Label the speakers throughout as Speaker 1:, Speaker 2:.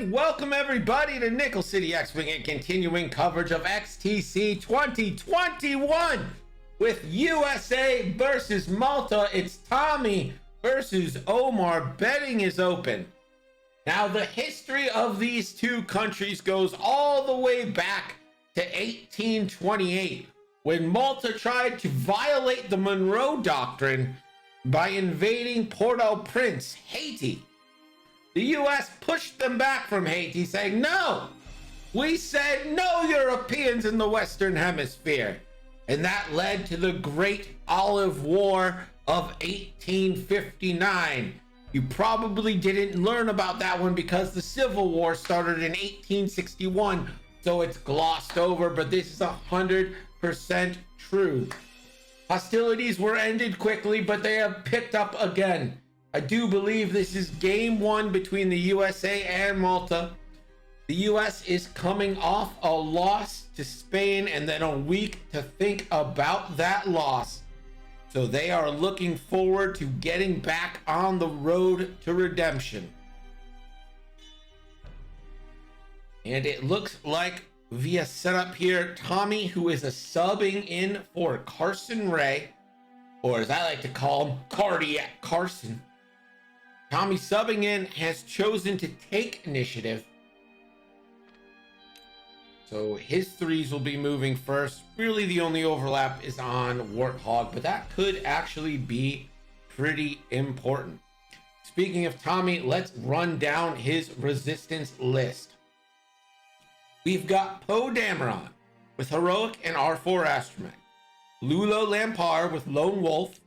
Speaker 1: and welcome everybody to Nickel City X-Wing and continuing coverage of XTC 2021 with USA versus Malta. It's Tommy versus Omar. Betting is open. Now, the history of these two countries goes all the way back to 1828 when Malta tried to violate the Monroe Doctrine by invading Port-au-Prince, Haiti. The U.S. pushed them back from Haiti, saying, no, we said no Europeans in the Western Hemisphere. And that led to the Great Olive War of 1859. You probably didn't learn about that one because the Civil War started in 1861, so it's glossed over, but this is 100% true. Hostilities were ended quickly, but they have picked up again. I do believe this is game one between the USA and Malta. The US is coming off a loss to Spain and then a week to think about that loss. So they are looking forward to getting back on the road to redemption. And it looks like via setup here, Tommy, who is a subbing in for Carson Ray, or as I like to call him, Cardiac Carson. Tommy subbing in has chosen to take initiative. So his threes will be moving first. Really the only overlap is on Warthog, but that could actually be pretty important. Speaking of Tommy, let's run down his resistance list. We've got Poe Dameron with Heroic and R4 Astromech. Lulo Lampard with Lone Wolf.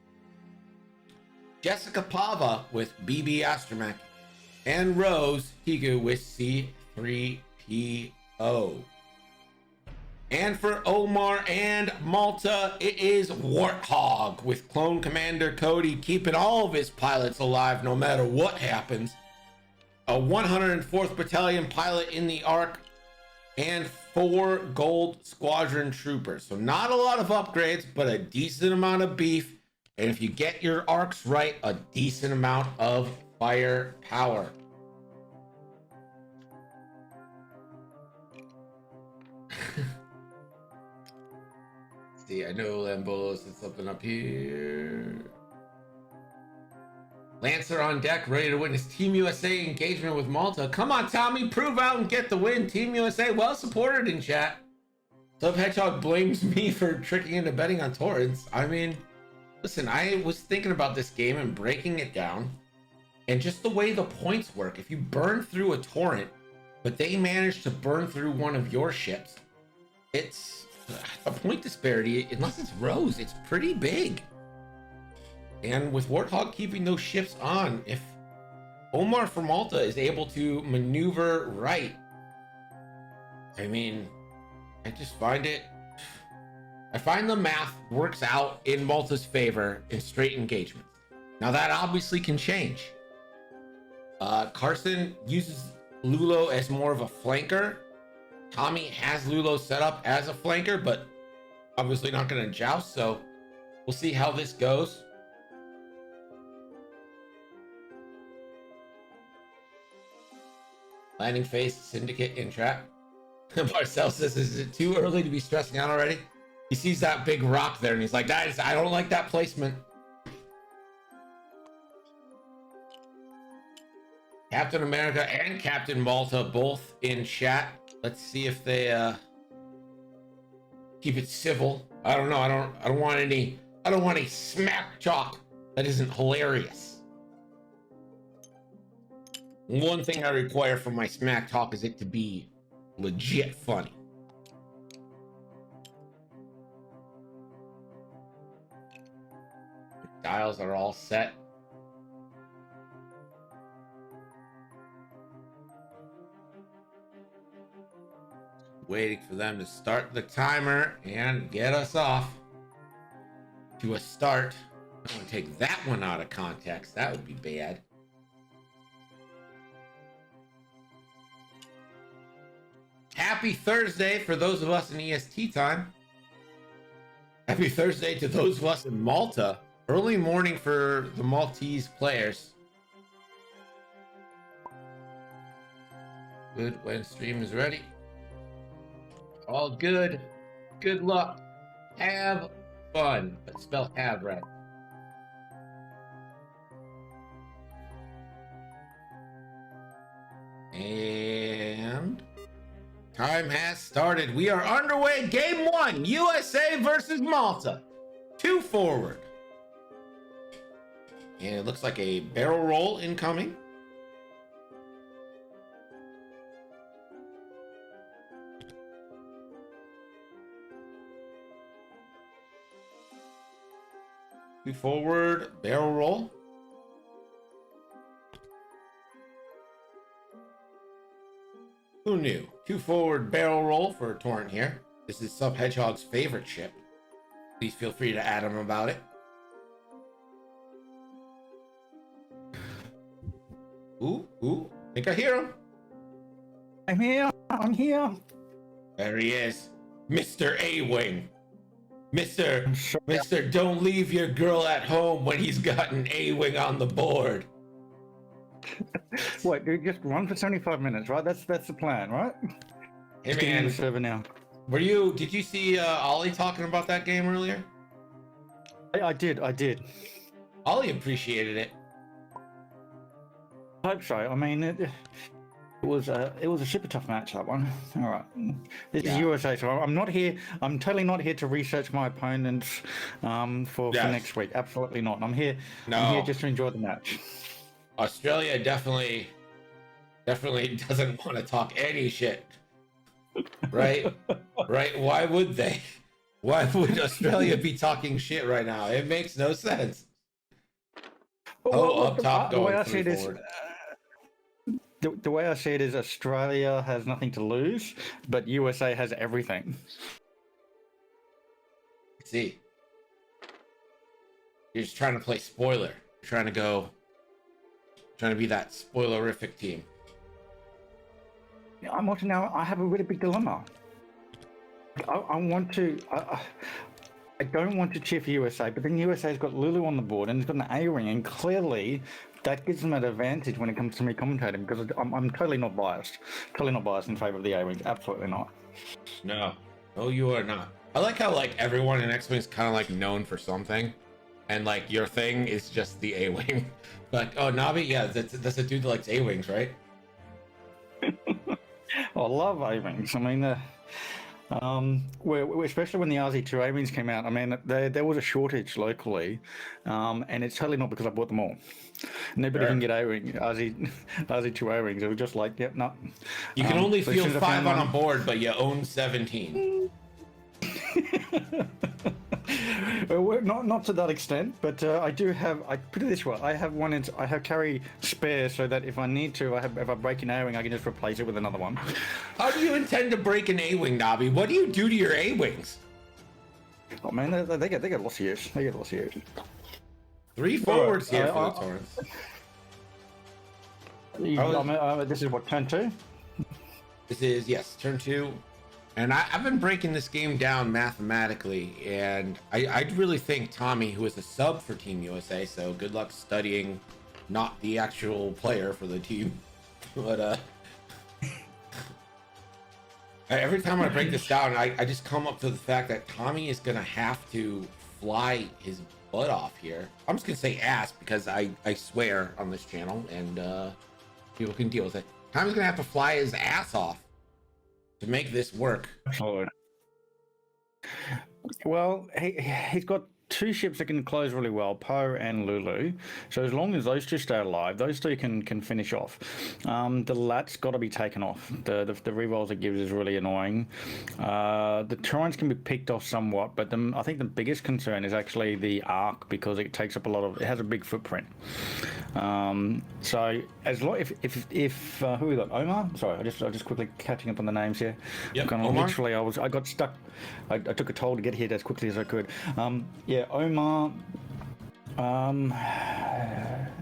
Speaker 1: Jessica Pava with BB Astromech, and Rose Tigu with C3PO. And for Omar and Malta, it is Warthog with Clone Commander Cody keeping all of his pilots alive no matter what happens. A 104th Battalion pilot in the Ark, and 4 Gold Squadron Troopers. So not a lot of upgrades, but a decent amount of beef. And if you get your arcs right, a decent amount of firepower. See, I know Lambolo said something up here. Lancer on deck, ready to witness Team USA engagement with Malta. Come on, Tommy, prove out and get the win. Team USA, well supported in chat. Sub Hedgehog blames me for tricking into betting on Torrents. I mean, listen, I was thinking about this game and breaking it down, and just the way the points work. If you burn through a torrent, but they manage to burn through one of your ships, it's a point disparity, unless it's Rose, it's pretty big. And with Warthog keeping those ships on, if Omar for Malta is able to maneuver right, I mean, I just find it... I find the math works out in Malta's favor in straight engagement. Now that obviously can change. Carson uses Lulo as more of a flanker. Tommy has Lulo set up as a flanker, but obviously not going to joust, so we'll see how this goes. Landing phase, Syndicate in trap. Marcel says, is it too early to be stressing out already? He sees that big rock there and he's like, guys, I don't like that placement. Captain America and Captain Malta both in chat. Let's see if they keep it civil. I don't know. I don't want any smack talk that isn't hilarious. One thing I require from my smack talk is it to be legit funny. Dials are all set. Waiting for them to start the timer and get us off to a start. I don't want to take that one out of context. That would be bad. Happy Thursday for those of us in EST time. Happy Thursday to those of us in Malta. Early morning for the Maltese players. Good when stream is ready. All good. Good luck. Have fun. But spell have right. And time has started. We are underway. Game 1, USA versus Malta. 2 forward. And it looks like a barrel roll incoming. Two forward, barrel roll. Who knew? 2 forward, barrel roll for Torrent here. This is Sub Hedgehog's favorite ship. Please feel free to add him about it. Ooh, I think I hear him.
Speaker 2: I'm here.
Speaker 1: There he is. Mr. A-Wing. Mr. Don't leave your girl at home when he's got an A-Wing on the board.
Speaker 2: Wait, dude, just run for 75 minutes, right? That's the plan, right?
Speaker 1: Hey,
Speaker 2: just getting in
Speaker 1: man.
Speaker 2: the server now.
Speaker 1: Did you see Ollie talking about that game earlier?
Speaker 2: I did.
Speaker 1: Ollie appreciated it.
Speaker 2: I hope so. I mean, it was a super tough match, that one. All right, this is USA, so I'm not here. I'm totally not here to research my opponents for next week. Absolutely not. I'm here just to enjoy the match.
Speaker 1: Australia definitely doesn't want to talk any shit, right? Right? Why would they? Why would Australia be talking shit right now? It makes no sense. Up top,
Speaker 2: the way
Speaker 1: going
Speaker 2: I see it is,
Speaker 1: forward.
Speaker 2: the way I see it is Australia has nothing to lose, but USA has everything.
Speaker 1: See, you're just trying to play spoiler. You're trying to be that spoilerific team.
Speaker 2: I'm watching now. I have a really big dilemma. I don't want to cheer for USA, but then USA's got Lulu on the board and it's got an A-ring, and clearly that gives them an advantage when it comes to me commentating, because I'm totally not biased. Totally not biased in favor of the A-ring. Absolutely not.
Speaker 1: No, you are not. I like how everyone in X-Wing is kind of known for something, and your thing is just the A-wing. Oh, Navi, yeah, that's a dude that likes A-wings, right?
Speaker 2: I love A-wings. I mean, especially when the RZ2 A-wings came out. I mean, there was a shortage locally, and it's totally not because I bought them all. Nobody can get RZ2 A-wings. It was just yep, no.
Speaker 1: You can only field 5 on a board, but you own 17.
Speaker 2: Well, not to that extent, but I do have. I put it this way: I have carry spare, so that if I need to, if I break an A-wing, I can just replace it with another one.
Speaker 1: How do you intend to break an A-wing, Navi? What do you do to your A-wings?
Speaker 2: Oh man, they get lots of use. They get lots of use.
Speaker 1: 3 forwards here for the Torrents.
Speaker 2: This is what, turn 2?
Speaker 1: This is turn 2. And I've been breaking this game down mathematically, and I really think Tommy, who is a sub for Team USA, so good luck studying not the actual player for the team, but every time I break this down, I just come up to the fact that Tommy is gonna have to fly his butt off here. I'm just gonna say ass because I swear on this channel, and people can deal with it. Tommy's gonna have to fly his ass off to make this work.
Speaker 2: Well, he's got 2 ships that can close really well, Poe and Lulu. So as long as those 2 stay alive, those 2 can finish off. The lat's got to be taken off. The rerolls it gives is really annoying. The Torrents can be picked off somewhat, but I think the biggest concern is actually the arc, because it takes up it has a big footprint. So as long if who we got? Omar? Sorry, I just quickly catching up on the names here.
Speaker 1: Yep,
Speaker 2: Omar. Literally, I got stuck. I took a toll to get here as quickly as I could. Omar.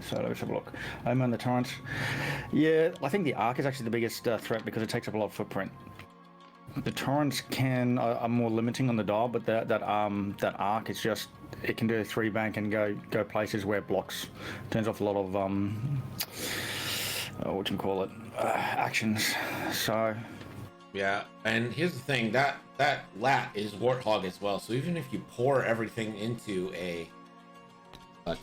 Speaker 2: So let's have a look. Omar and the Torrents. Yeah, I think the arc is actually the biggest threat, because it takes up a lot of footprint. The Torrents are more limiting on the dial, but that arc is just, it can do a 3 bank and go places where it blocks. Turns off a lot of what you call it, actions. So
Speaker 1: Yeah, and here's the thing, that lat is Warthog as well. So even if you pour everything into a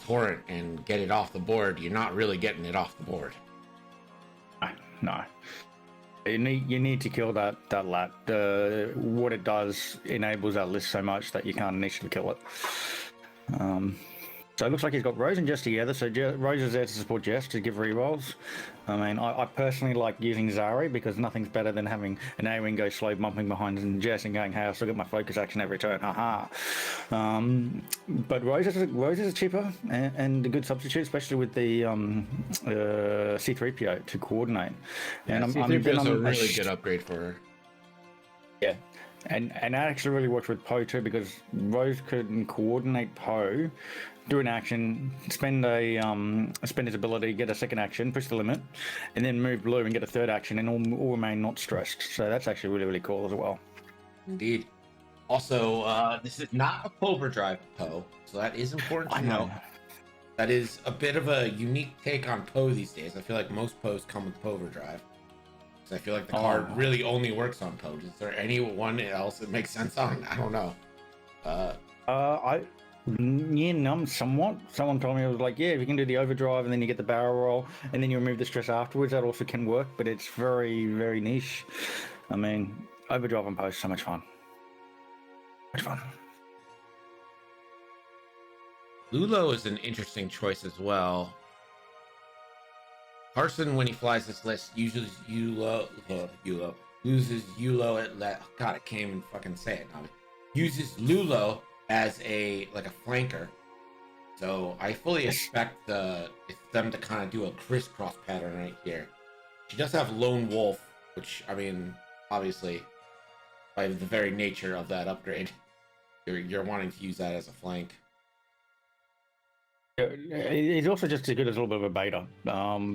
Speaker 1: torrent and get it off the board, you're not really getting it off the board.
Speaker 2: no. You need to kill that lat. What it does enables that list so much that you can't initially kill it. So it looks like he's got Rose and Jess together. So Rose is there to support Jess to give rerolls. I mean, I personally like using Zari because nothing's better than having an A-Wing go slow bumping behind Jess and going, hey, I still get my focus action every turn, haha. But Rose is cheaper and a good substitute, especially with the C-3PO to coordinate.
Speaker 1: Yeah, and C-3PO is a really good upgrade for her.
Speaker 2: Yeah. And that actually really works with Poe too, because Rose could coordinate Poe, do an action, spend his ability, get a second action, push the limit, and then move blue and get a third action, and all remain not stressed. So that's actually really, really cool as well.
Speaker 1: Indeed. Also, this is not a overdrive Poe, so that is important to know. That is a bit of a unique take on Poe these days. I feel like most Poes come with overdrive. I feel like the card really only works on Poe. Is there anyone else that makes sense on? I don't know.
Speaker 2: Somewhat. Someone told me, it was like, yeah, if you can do the overdrive and then you get the barrel roll and then you remove the stress afterwards, that also can work, but it's very, very niche. I mean, overdrive on Poe is so much fun. Much fun.
Speaker 1: Lulo is an interesting choice as well. Carson, when he flies this list, uses Yulo at God, I can't even fucking say it now. Uses Lulo as a flanker. So I fully expect them to kind of do a crisscross pattern right here. She does have Lone Wolf, which, I mean, obviously, by the very nature of that upgrade, you're wanting to use that as a flank.
Speaker 2: He's also just as good as a little bit of a beta,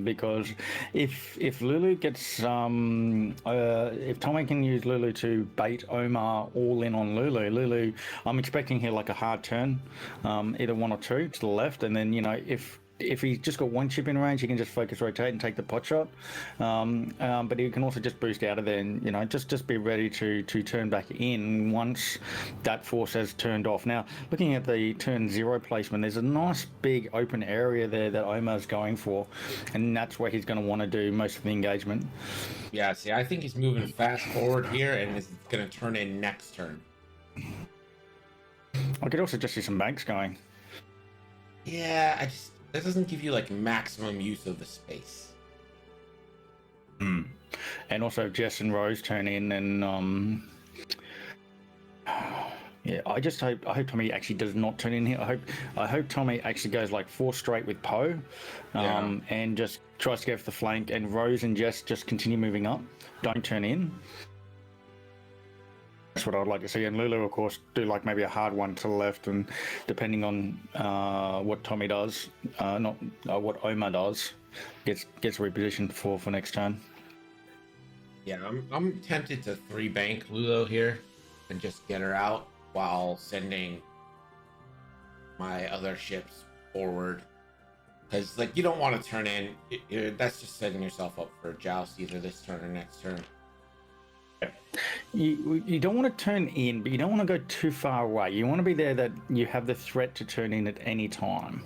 Speaker 2: because if Lulu gets if Tommy can use Lulu to bait Omar all in on Lulu, I'm expecting here like a hard turn, either one or two to the left, and then if he's just got one chip in range, he can just focus rotate and take the pot shot. But he can also just boost out of there and, just be ready to turn back in once that force has turned off. Now, looking at the turn 0 placement, there's a nice big open area there that Omar's going for, and that's where he's going to want to do most of the engagement.
Speaker 1: Yeah, see, I think he's moving fast forward here and is going to turn in next turn.
Speaker 2: I could also just see some banks going.
Speaker 1: Yeah, that doesn't give you maximum use of the space.
Speaker 2: And also Jess and Rose turn in, and yeah, I hope Tommy actually does not turn in here. I hope Tommy actually goes 4 straight with Poe, and just tries to go for the flank, and Rose and Jess just continue moving up. Don't turn in. That's what I would like to see. And Lulu, of course, do maybe a hard one to the left, and depending on what Tommy does, what Omar does, gets repositioned for next turn.
Speaker 1: Yeah, I'm tempted to 3-bank Lulu here and just get her out while sending my other ships forward. Because you don't want to turn in. That's just setting yourself up for a joust either this turn or next turn.
Speaker 2: You don't want to turn in, but you don't want to go too far away. You want to be there that you have the threat to turn in at any time.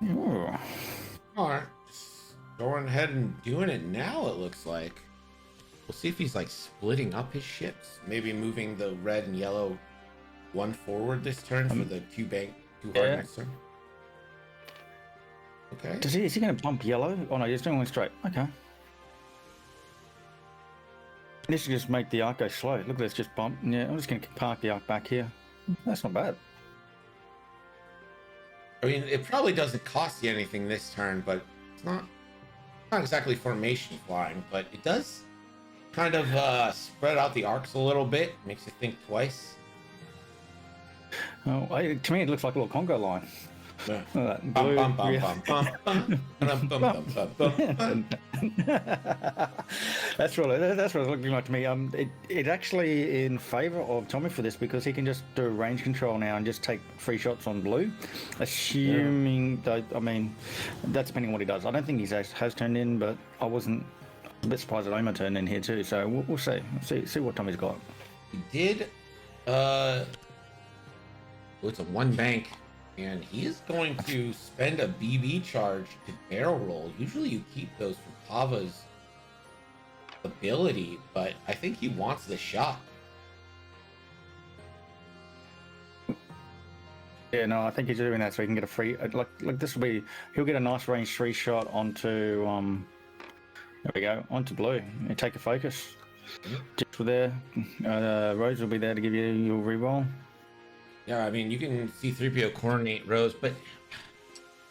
Speaker 2: Ooh.
Speaker 1: Alright, just going ahead and doing it now, it looks like. We'll see if he's splitting up his ships. Maybe moving the red and yellow one forward this turn for the 2-bank, 2-hard next turn. Okay.
Speaker 2: Is he going to bump yellow? Oh no, he's doing one straight. Okay. This will just make the arc go slow. Look, let's just bump. Yeah, I'm just going to park the arc back here. That's not bad.
Speaker 1: I mean, it probably doesn't cost you anything this turn, but it's not exactly formation flying, but it does kind of spread out the arcs a little bit. Makes you think twice.
Speaker 2: Oh, to me, it looks like a little Congo line.
Speaker 1: That's
Speaker 2: what it's looking like to me. It's actually in favor of Tommy for this because he can just do range control now and just take free shots on blue, assuming that, I mean, that's depending on what he does. I don't think he has turned in, but I wasn't a bit surprised that Omar turned in here too. So we'll see. See what Tommy's got.
Speaker 1: He did. It's a one bank, and he is going to spend a BB charge to barrel roll. Usually you keep those for Pava's ability, but I think he wants the shot.
Speaker 2: Yeah, no, I think he's doing that so he can get a free. Like this will be. He'll get a nice range 3 shot onto. There we go, onto blue. You take a focus. Just for there, Rose will be there to give you your reroll.
Speaker 1: Yeah, I mean, you can see 3PO coordinate Rose, but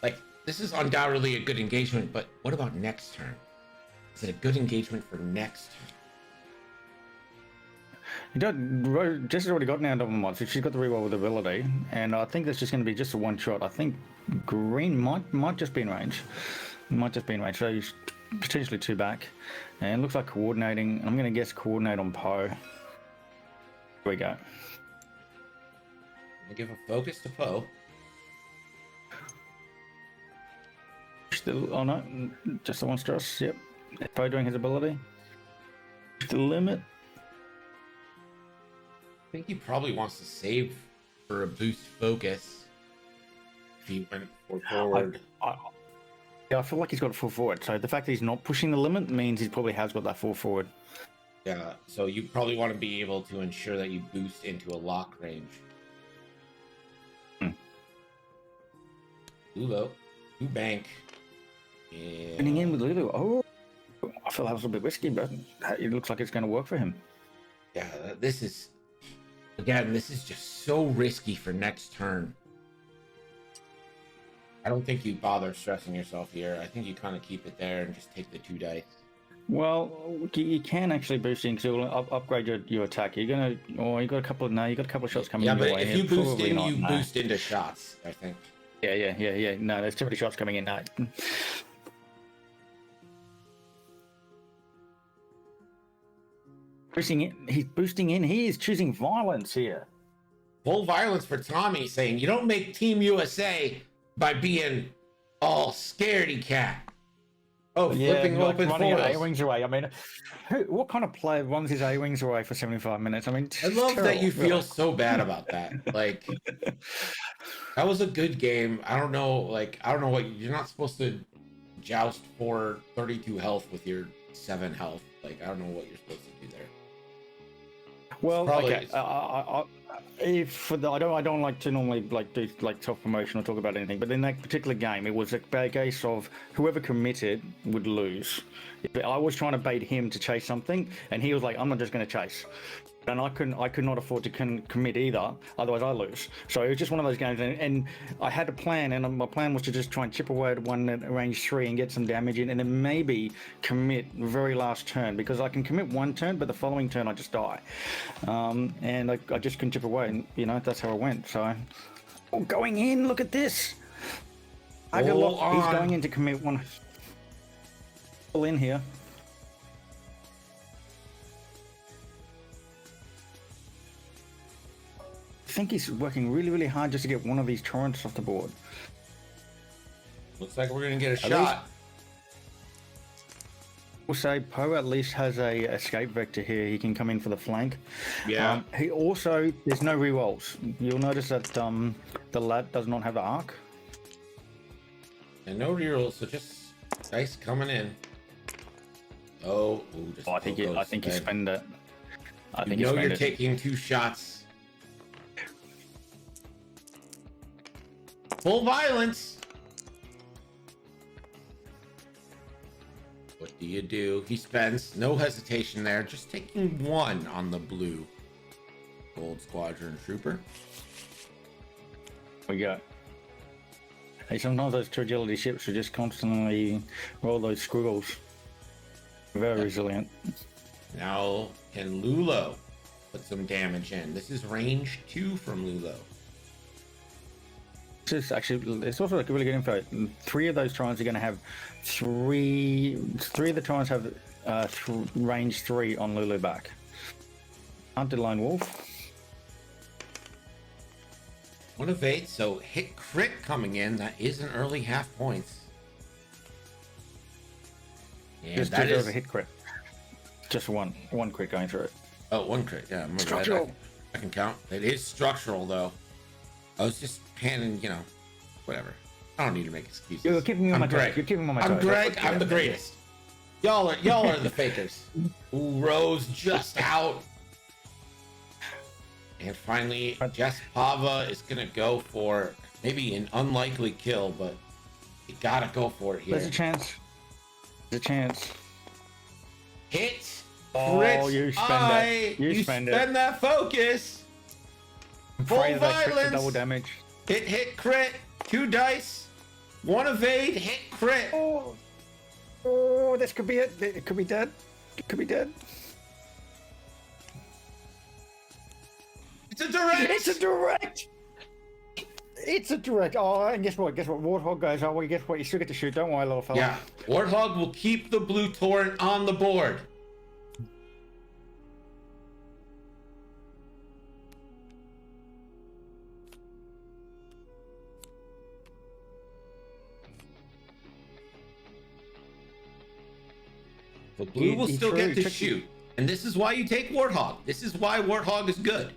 Speaker 1: like this is undoubtedly a good engagement. But what about next turn? Is it a good engagement for next turn?
Speaker 2: Rose, Jess has already got now double mod, so she's got the reroll with ability, and I think that's just going to be just a one shot. I think green might just be in range. So he's potentially 2 back, and looks like coordinating. I'm going to guess coordinate on Poe. Here we go.
Speaker 1: We'll give a focus to Poe.
Speaker 2: Still, oh no, just the one stress. Yep, Poe doing his ability. The limit.
Speaker 1: I think he probably wants to save for a boost focus. If he went forward.
Speaker 2: Yeah, I feel like he's got a full forward. So the fact that he's not pushing the limit means he probably has got that full forward.
Speaker 1: Yeah, so you probably want to be able to ensure that you boost into a lock range. Lulo, 2 bank. Yeah.
Speaker 2: Getting in with Lulu. Oh, I feel that was a bit risky, but it looks like it's going to work for him.
Speaker 1: Yeah, this is just so risky for next turn. I don't think you bother stressing yourself here. I think you kind of keep it there and just take the 2 dice.
Speaker 2: Well, you can actually boost in because it will upgrade your attack. You're gonna, you got a couple of shots coming.
Speaker 1: Yeah,
Speaker 2: your
Speaker 1: but
Speaker 2: way.
Speaker 1: if you boost in,
Speaker 2: not,
Speaker 1: you boost into shots. I think.
Speaker 2: Yeah. No, there's too many shots coming in now. He's boosting in. He is choosing violence here.
Speaker 1: Full violence for Tommy, saying you don't make Team USA by being all scaredy cat. Oh, flipping open
Speaker 2: running
Speaker 1: foils.
Speaker 2: A-wings away. I mean, what kind of player runs his A-wings away for 75 minutes? I mean,
Speaker 1: I love that you
Speaker 2: really.
Speaker 1: feel so bad about that. Like, that was a good game. I don't know what you're not supposed to joust for 32 health with your 7 health. Like, I don't know what you're supposed to do there.
Speaker 2: Well, okay. I don't like to normally do self promotion or talk about anything, but in that particular game, it was a case of whoever committed would lose. I was trying to bait him to chase something, and he was like, "I'm not just going to chase," and I could not afford to commit either, otherwise I lose. So it was just one of those games, and I had a plan, and my plan was to just try and chip away at one at range 3 and get some damage in, and then maybe commit very last turn, because I can commit one turn, but the following turn I just die, and I just couldn't chip away, and that's how it went. So, going in, look at this. He's going in to commit one. All in here. I think he's working really, really hard just to get one of these torrents off the board.
Speaker 1: Looks like we're going to get a shot.
Speaker 2: We'll say Poe at least has a escape vector here. He can come in for the flank.
Speaker 1: Yeah.
Speaker 2: He also, there's no rerolls. You'll notice that the lad does not have an arc.
Speaker 1: And no rerolls, so just dice coming in.
Speaker 2: I think you spend it. I think
Speaker 1: you're taking 2 shots. Full violence. What do? He spends no hesitation there, just taking 1 on the blue Gold Squadron Trooper.
Speaker 2: We got. Hey, sometimes those 2 agility ships will just constantly roll those squiggles. Very resilient.
Speaker 1: Now, can Lulo put some damage in? This is range 2 from Lulo.
Speaker 2: This is actually, it's also like really good info. 3 of those Trons are going to have 3 of the Trons have range 3 on Lulu back. Hunted Lone Wolf.
Speaker 1: 1 of 8, so hit crit coming in. That is an early half points. And
Speaker 2: Just
Speaker 1: that is
Speaker 2: a hit crit. Just one crit going through it.
Speaker 1: Oh, one crit. Yeah, I'm
Speaker 2: Structural.
Speaker 1: I can count. It is structural though. I was just panning, whatever. I don't need to make excuses.
Speaker 2: You're keeping me on my toes. You're keeping me on my toes.
Speaker 1: I'm Greg. I'm the greatest. Y'all are the fakers. Ooh, Rose just out. And finally, Jess Pava is gonna go for maybe an unlikely kill, but you gotta go for it here.
Speaker 2: There's a chance. There's a chance.
Speaker 1: Hit.
Speaker 2: Oh,
Speaker 1: Crit.
Speaker 2: you spend it. You spend
Speaker 1: that focus. Full
Speaker 2: Pray that crit for
Speaker 1: violence.
Speaker 2: double damage.
Speaker 1: Hit, crit. 2 dice. 1 evade. Hit, crit.
Speaker 2: Oh, this could be it. It could be dead. It could be dead.
Speaker 1: It's a direct.
Speaker 2: It's a direct. It's a direct. Oh, and guess what? Warthog goes. Oh, well, guess what? You still get to shoot. Don't worry, little fella.
Speaker 1: Yeah. Warthog will keep the blue torrent on the board. The blue will still get to shoot. And this is why you take Warthog. This is why Warthog is good.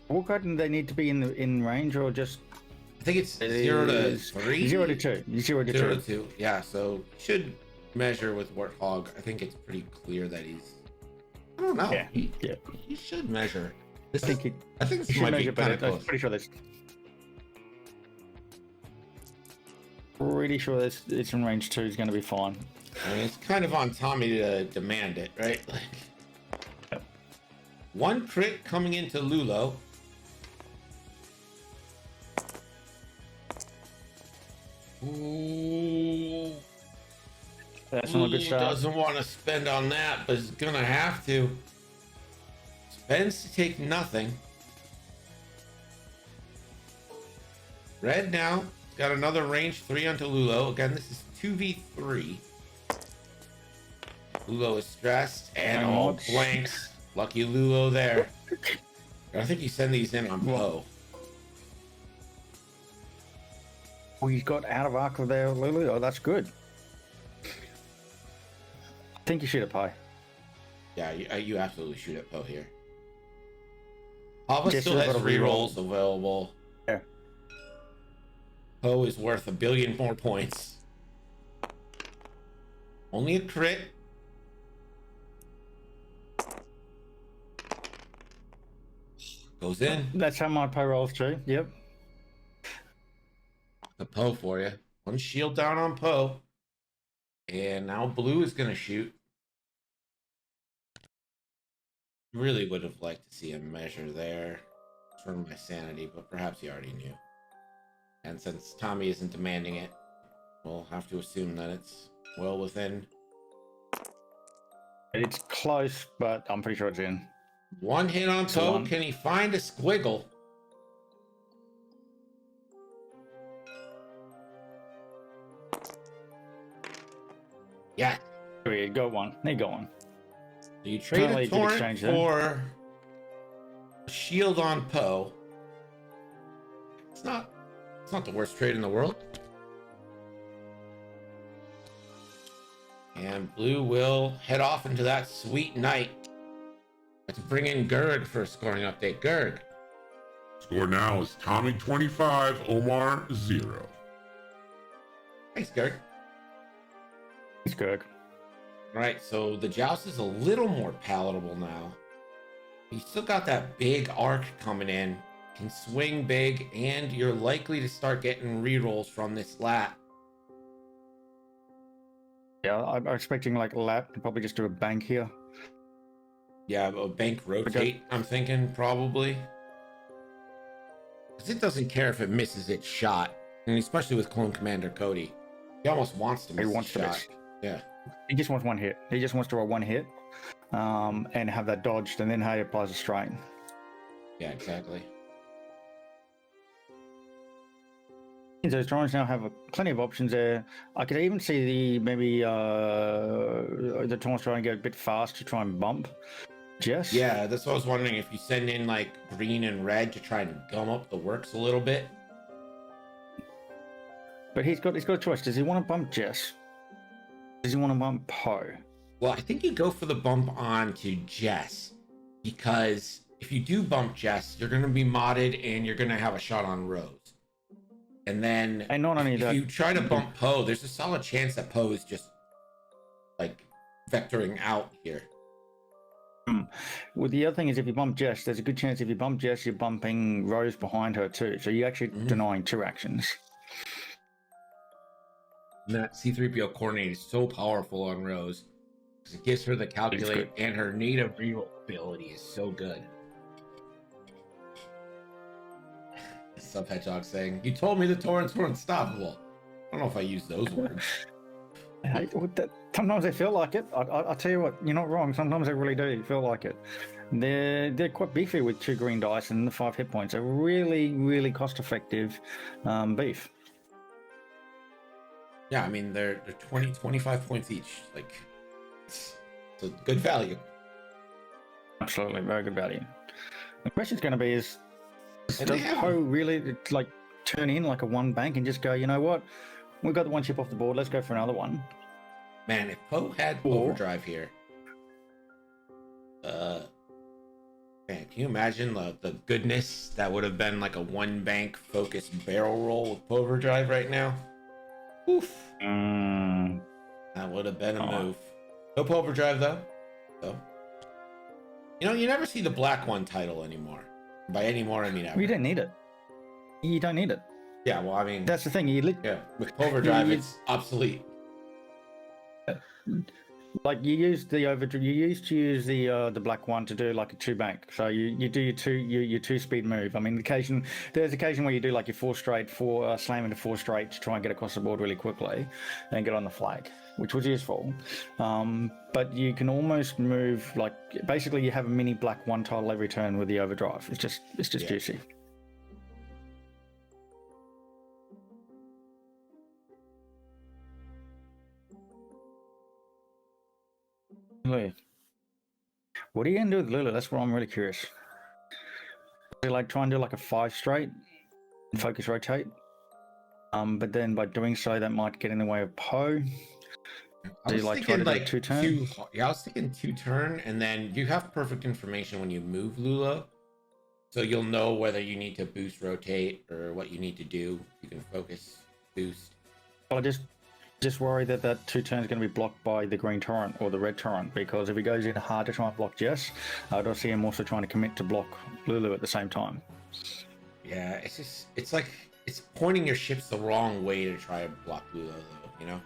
Speaker 2: What card do they need to be in range or just?
Speaker 1: I think it's 0 to 3.
Speaker 2: 0 to 2. 0 to 2.
Speaker 1: 0 to 2. Yeah, so should measure with Warthog. I think it's pretty clear that he's. I don't know.
Speaker 2: Yeah.
Speaker 1: He should measure.
Speaker 2: I think
Speaker 1: this might be kind of close.
Speaker 2: I'm pretty sure this. Pretty sure this it's in range 2 is going to be fine.
Speaker 1: I mean, it's kind of on Tommy to demand it, right? Like, 1 crit coming into Lulo. Ooh.
Speaker 2: That's not a good start.
Speaker 1: Doesn't want to spend on that, but is gonna have to. Spends to take nothing. Red now. Got another range 3 onto Lulo. Again, this is 2v3. Lulo is stressed and all blanks. Lucky Lulo there. I think you send these in on Poe.
Speaker 2: Oh, he's got out of arc there, Lulu. Oh, that's good. I think you shoot at Pi.
Speaker 1: Yeah, you absolutely shoot at Poe here. Pava
Speaker 2: Just
Speaker 1: still has
Speaker 2: a
Speaker 1: rerolls available.
Speaker 2: Yeah.
Speaker 1: Poe is worth 1 billion more points. Only a crit. Goes in.
Speaker 2: That's how my Pi rolls too. Yep.
Speaker 1: The Poe for you. 1 shield down on Poe. And now blue is going to shoot. Really would have liked to see a measure there for my sanity, but perhaps he already knew. And since Tommy isn't demanding it, we'll have to assume that it's well within.
Speaker 2: It's close, but I'm pretty sure it's in.
Speaker 1: 1 hit on Poe. Can he find a squiggle? Yeah.
Speaker 2: He got one. He got one.
Speaker 1: So you trade a torrent for a shield on Poe. It's not the worst trade in the world. And blue will head off into that sweet night. Let's bring in Gerg for a scoring update. Gerg.
Speaker 3: Score now is Tommy 25, Omar 0.
Speaker 1: Thanks, Gerg.
Speaker 2: He's good.
Speaker 1: Right, so the joust is a little more palatable now. You still got that big arc coming in, can swing big, and you're likely to start getting rerolls from this lat.
Speaker 2: Yeah, I'm expecting like Lap to probably just do a bank here.
Speaker 1: Yeah, a bank rotate, I'm thinking, probably. Because it doesn't care if it misses its shot, and especially with Clone Commander Cody. He almost wants to miss his shot. Yeah.
Speaker 2: He just wants 1 hit. He just wants to roll 1 hit and have that dodged, and then he applies a strain.
Speaker 1: Yeah, exactly.
Speaker 2: Those drones now have plenty of options there. I could even see the Taunts trying to get a bit fast to try and bump Jess.
Speaker 1: Yeah, that's what I was wondering, if you send in like green and red to try and gum up the works a little bit.
Speaker 2: But he's got a choice. Does he want to bump Jess? Does he want to bump Poe?
Speaker 1: Well, I think you go for the bump on to Jess, because if you do bump Jess, you're going to be modded and you're going to have a shot on Rose. And then
Speaker 2: And not only
Speaker 1: if
Speaker 2: that,
Speaker 1: you try to bump Poe, there's a solid chance that Poe is just like vectoring out here.
Speaker 2: Well, the other thing is if you bump Jess, there's a good chance if you bump Jess, you're bumping Rose behind her too. So you're actually denying 2 actions.
Speaker 1: And that C-3PO coordinate is so powerful on Rose because it gives her the calculate, and her native reroll ability is so good. Sub Hedgehog saying, "You told me the torrents were unstoppable." I don't know if I use those words.
Speaker 2: Sometimes they feel like it. I tell you what, you're not wrong. Sometimes they really do feel like it. They're quite beefy with 2 green dice and the 5 hit points. A really, really cost-effective beef.
Speaker 1: Yeah, I mean, they're 20, 25 points each. Like, it's a good value.
Speaker 2: Absolutely, very good value. The question's going to be is, does Poe really like turn in like a 1 bank and just go, you know what? We've got the 1 chip off the board. Let's go for another one.
Speaker 1: Man, if Poe had overdrive here, man, can you imagine the goodness that would have been like a 1 bank focused barrel roll with Poe overdrive right now? Oof. That would have been a move. No Poe overdrive though. So, you know, you never see the black 1 title anymore. By anymore, I mean ever.
Speaker 2: You don't need it. You don't need it.
Speaker 1: Yeah, well, I mean,
Speaker 2: that's the thing.
Speaker 1: With overdrive, it's obsolete.
Speaker 2: Like you used the overdrive. You used to use the black 1 to do like a 2 bank. So you do your 2 speed move. I mean, there's occasion where you do like your 4 straight, slam into 4 straight to try and get across the board really quickly, and get on the flag, which was useful. But you can almost move like basically you have a mini black 1 tile every turn with the overdrive. It's just juicy. Lulu. What are you gonna do with Lulu? That's what I'm really curious. Do you like try and do like a 5 straight and focus rotate? But then by doing so, that might get in the way of Poe. Do you like try to do 2 turn?
Speaker 1: I was thinking 2 turn, and then you have perfect information when you move Lula, so you'll know whether you need to boost rotate or what you need to do. You can focus boost.
Speaker 2: Well, I just worry that 2 turn is going to be blocked by the green torrent or the red torrent, because if he goes in hard to try and block Jess, I don't see him also trying to commit to block Lulu at the same time.
Speaker 1: Yeah, it's like it's pointing your ships the wrong way to try and block Lulu, though, you know?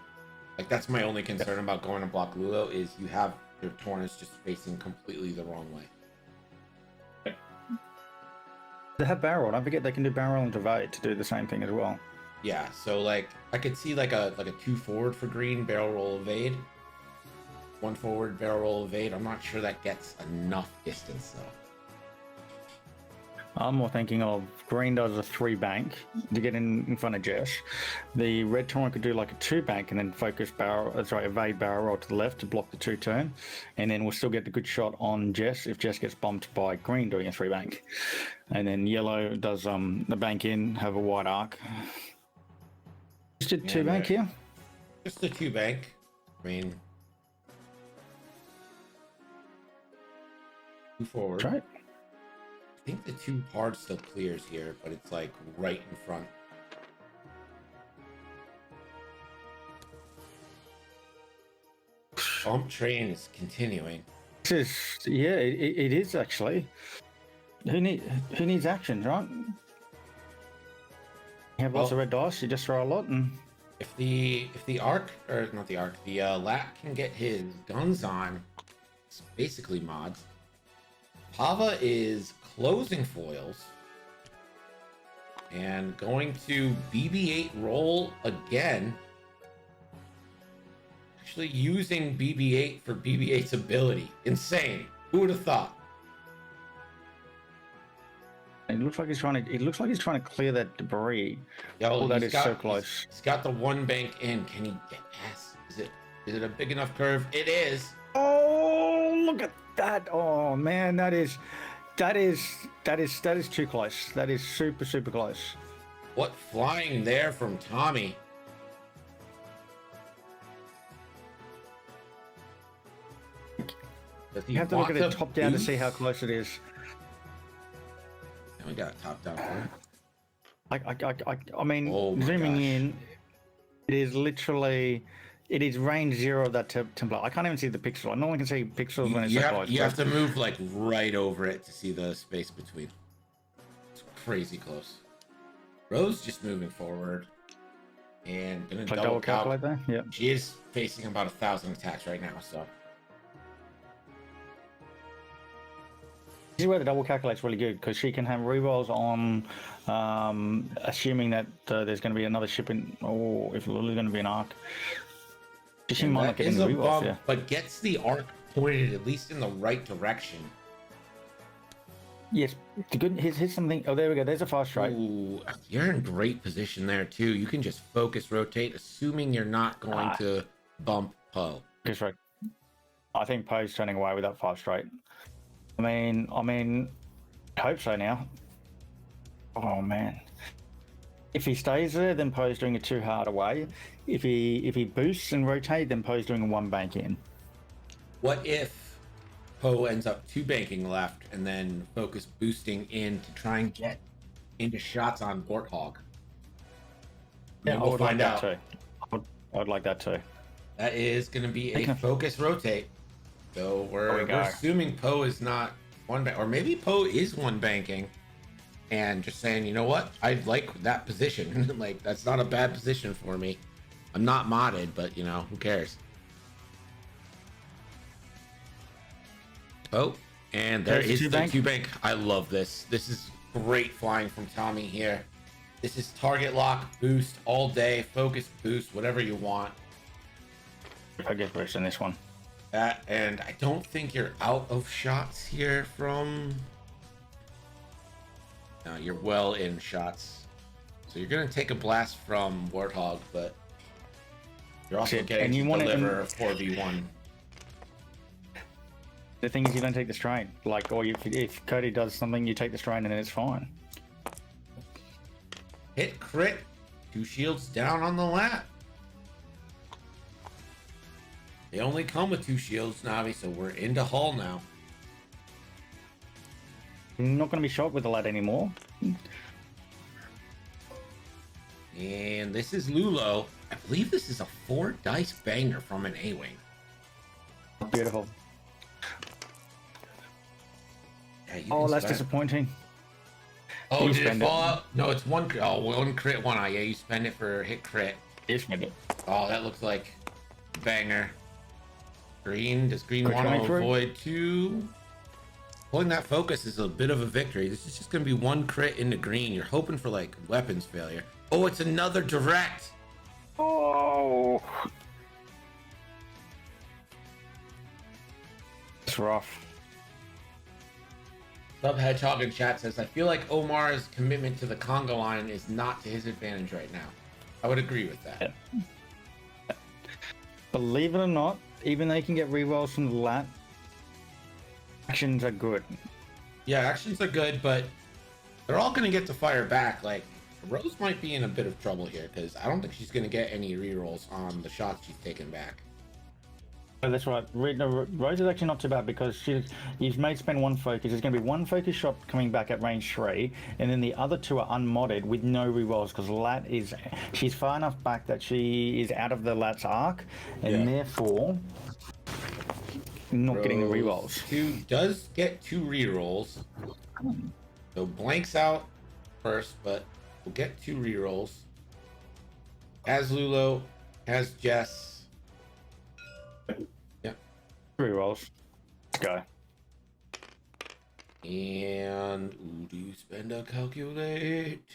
Speaker 1: Like, that's my only concern about going to block Lulu is you have your torrents just facing completely the wrong way.
Speaker 2: They have barrel. Don't forget they can do barrel and evade to do the same thing as well.
Speaker 1: Yeah, so like I could see like a 2 forward for green, barrel roll evade. 1 forward, barrel roll evade. I'm not sure that gets enough distance though.
Speaker 2: I'm more thinking of green does a 3 bank to get in front of Jess. The red torrent could do like a 2 bank and then focus evade barrel roll to the left to block the 2 turn, and then we'll still get the good shot on Jess if Jess gets bumped by green doing a 3 bank. And then yellow does the bank in, have a wide arc. Just did 2 bank here?
Speaker 1: Just a 2 bank. I mean, 2 forward.
Speaker 2: Right.
Speaker 1: I think the 2 hard still clears here, but it's like right in front. Bump train is continuing.
Speaker 2: This is, yeah, it is actually. Who needs actions, right? You have lots of red dice, you just throw a lot, and
Speaker 1: if the arc, or not the arc, the Lat can get his guns on, it's basically mods. Pava is closing foils and going to BB-8 roll again. Actually using BB-8 for BB-8's ability. Insane. Who would have thought?
Speaker 2: it looks like he's trying to clear that debris.
Speaker 1: Yo,
Speaker 2: that is so close.
Speaker 1: He's got the 1 bank in. Can he get past? Is it a big enough curve? It is.
Speaker 2: Oh, look at that. Oh man, that is too close. That is super close.
Speaker 1: What flying there from Tommy? Does he
Speaker 2: You have to look at
Speaker 1: want
Speaker 2: it top down to
Speaker 1: boost?
Speaker 2: see how close it is.
Speaker 1: And we got top down.
Speaker 2: I mean,
Speaker 1: Oh my
Speaker 2: zooming
Speaker 1: gosh.
Speaker 2: in, it is literally, it is range 0 of that template. I can't even see the pixel. I normally can see pixels when it's so close.
Speaker 1: You have to move like right over it to see the space between. It's crazy close. Rose just moving forward and gonna double
Speaker 2: calculate there. Yeah.
Speaker 1: She is facing about 1,000 attacks right now, so.
Speaker 2: This is where the double calculate's really good because she can have rerolls on, assuming that there's going to be another ship in, or if Lulu's going to be an arc. She might not get any rerolls,
Speaker 1: bump,
Speaker 2: yeah.
Speaker 1: but gets the arc pointed at least in the right direction.
Speaker 2: Yes, the good. Here's something. Oh, there we go. There's a fast strike.
Speaker 1: Ooh, you're in great position there too. You can just focus rotate, assuming you're not going to bump Poe.
Speaker 2: Just right. I think Poe's turning away with that fast strike. I mean, I hope so now. Oh man. If he stays there, then Poe's doing it too hard away. If he boosts and rotate, then Poe's doing a one bank in.
Speaker 1: What if Poe ends up 2 banking left and then focus boosting in to try and get into shots on Warthog?
Speaker 2: Yeah,
Speaker 1: we'll find out.
Speaker 2: Too. I'd like that too.
Speaker 1: That is going to be a focus rotate. So we're assuming Poe is not one bank, or maybe Poe is one banking and just saying, you know what, I like that position. Like, that's not a bad position for me. I'm not modded, but you know, who cares? Oh, and there is the 2 bank. I love this. This is great flying from Tommy here. This is target lock, boost all day, focus boost, whatever you want.
Speaker 2: I get first in this one.
Speaker 1: That, and I don't think you're out of shots here from. No, you're well in shots. So you're gonna take a blast from Warthog, but you're also getting to deliver a 4v1.
Speaker 2: The thing is, you don't take the strain. Like, or if Cody does something, you take the strain and then it's fine.
Speaker 1: Hit crit. 2 shields down on the lat. They only come with 2 shields, Navi, so we're into Hull now.
Speaker 2: I'm not going to be shot with the lat anymore.
Speaker 1: And this is Lulo. I believe this is a 4 dice banger from an A-Wing.
Speaker 2: Beautiful.
Speaker 1: Yeah,
Speaker 2: oh, that's disappointing.
Speaker 1: Oh, did it fall out? No, it's one. Oh, 1 crit, 1 eye. Yeah, you spend it for hit crit.
Speaker 2: You spend it.
Speaker 1: Oh, that looks like banger. Green. Does green want to avoid 2? Pulling that focus is a bit of a victory. This is just going to be 1 crit into green. You're hoping for like weapons failure. Oh, it's another direct.
Speaker 2: Oh, it's rough.
Speaker 1: Sub Hedgehog in chat says, I feel like Omar's commitment to the Congo line is not to his advantage right now. I would agree with that.
Speaker 2: Yeah. Believe it or not, even though you can get rerolls from the lat, actions are good.
Speaker 1: Yeah, actions are good, but they're all going to get to fire back. Like, Rose might be in a bit of trouble here because I don't think she's going to get any rerolls on the shots she's taken back.
Speaker 2: Oh, that's right. Rose is actually not too bad because you've made spend 1 focus. There's going to be 1 focus shot coming back at range 3, and then the other 2 are unmodded with no rerolls because lat is, she's far enough back that she is out of the lat's arc, and therefore not
Speaker 1: Rose
Speaker 2: getting the rerolls.
Speaker 1: 2 does get 2 rerolls, so blanks out first, but we'll get 2 rerolls. Has Lulo, has Jess. Yeah.
Speaker 2: Rerolls. Let's go.
Speaker 1: And do you spend a calculate?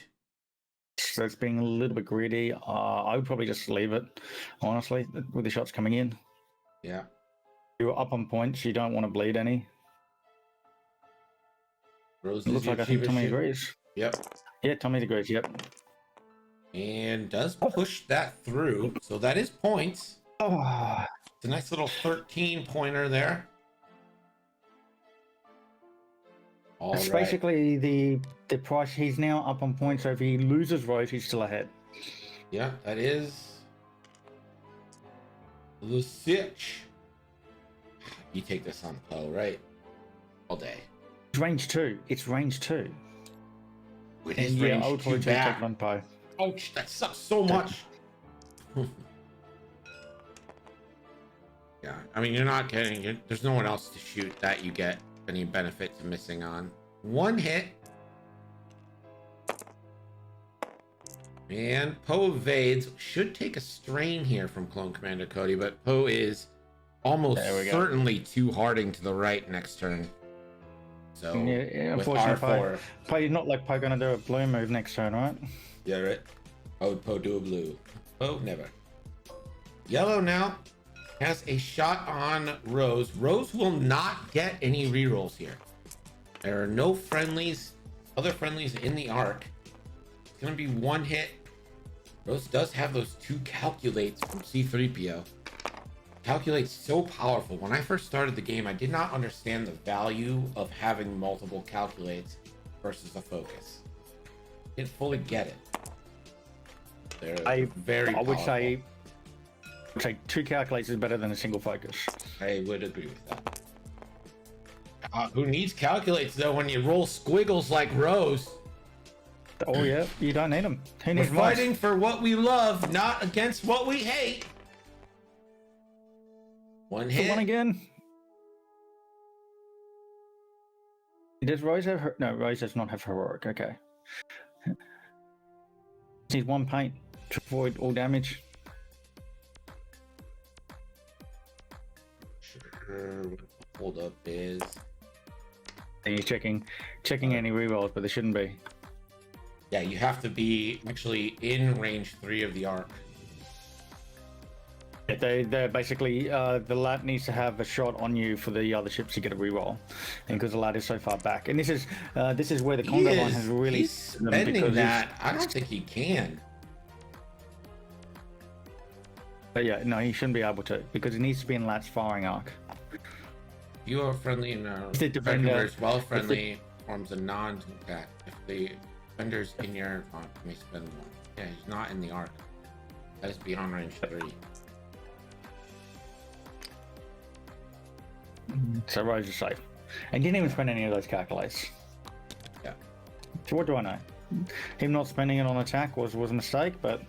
Speaker 2: So it's being a little bit greedy. I would probably just leave it, honestly, with the shots coming in.
Speaker 1: Yeah.
Speaker 2: You're up on points. You don't want to bleed any.
Speaker 1: Rose
Speaker 2: It looks like I think Tommy agrees.
Speaker 1: Yep.
Speaker 2: Yeah, Tommy agrees. Yep.
Speaker 1: And does push that through. So that is points.
Speaker 2: Oh.
Speaker 1: It's a nice little 13 pointer there.
Speaker 2: That's basically the price. He's now up on points, so if he loses Rose, he's still ahead.
Speaker 1: Yeah, that is the sitch. You take this on Poe, right? All day.
Speaker 2: It's range 2. It's range 2.
Speaker 1: It is
Speaker 2: And yeah,
Speaker 1: range
Speaker 2: I would
Speaker 1: 2
Speaker 2: probably take
Speaker 1: back.
Speaker 2: it on Poe.
Speaker 1: Ouch, that sucks so much. Yeah, I mean, you're not getting it. There's no one else to shoot that you get any benefit to missing on. One hit. And Poe evades. Should take a strain here from Clone Commander Cody, but Poe is almost certainly too harding to the right next turn. So,
Speaker 2: yeah,
Speaker 1: with
Speaker 2: unfortunately,
Speaker 1: R4.
Speaker 2: Poe, not like Poe gonna do a blue move next turn, right?
Speaker 1: Yeah, right. How would Poe do a blue? Poe, never. Yellow now has a shot on Rose. Rose will not get any rerolls here. There are no friendlies, other friendlies in the arc. It's gonna be one hit. Rose does have those 2 calculates from C3PO. Calculate's so powerful. When I first started the game, I did not understand the value of having multiple calculates versus a focus. Didn't fully get it. They're very
Speaker 2: I would
Speaker 1: powerful.
Speaker 2: say 2 calculates is better than a single focus.
Speaker 1: I would agree with that. Who needs calculates though when you roll squiggles like Rose?
Speaker 2: Oh yeah, you don't need them. Who
Speaker 1: We're
Speaker 2: needs
Speaker 1: fighting for what we love, not against what we hate. One hit.
Speaker 2: One again. Does Rose have her? No, Rose does not have heroic. Okay. Needs 1 paint to avoid all damage.
Speaker 1: Sure. What the hold up is.
Speaker 2: And he's checking any rerolls, but there shouldn't be.
Speaker 1: Yeah, you have to be actually in range 3 of the arc.
Speaker 2: They're basically the lat needs to have a shot on you for the other ships to get a reroll, and because the lat is so far back, and this is where the combo line has really
Speaker 1: He's spending that. I don't think he can.
Speaker 2: But yeah, no, he shouldn't be able to because it needs to be in lat's firing arc.
Speaker 1: You are friendly in
Speaker 2: the defender
Speaker 1: well friendly forms a non-attack. If the defender's in your you may spend 1. Yeah, he's not in the arc. That is beyond range 3.
Speaker 2: So Rose is safe, and didn't even spend any of those calculates.
Speaker 1: Yeah.
Speaker 2: So what do I know? Him not spending it on attack was a mistake, but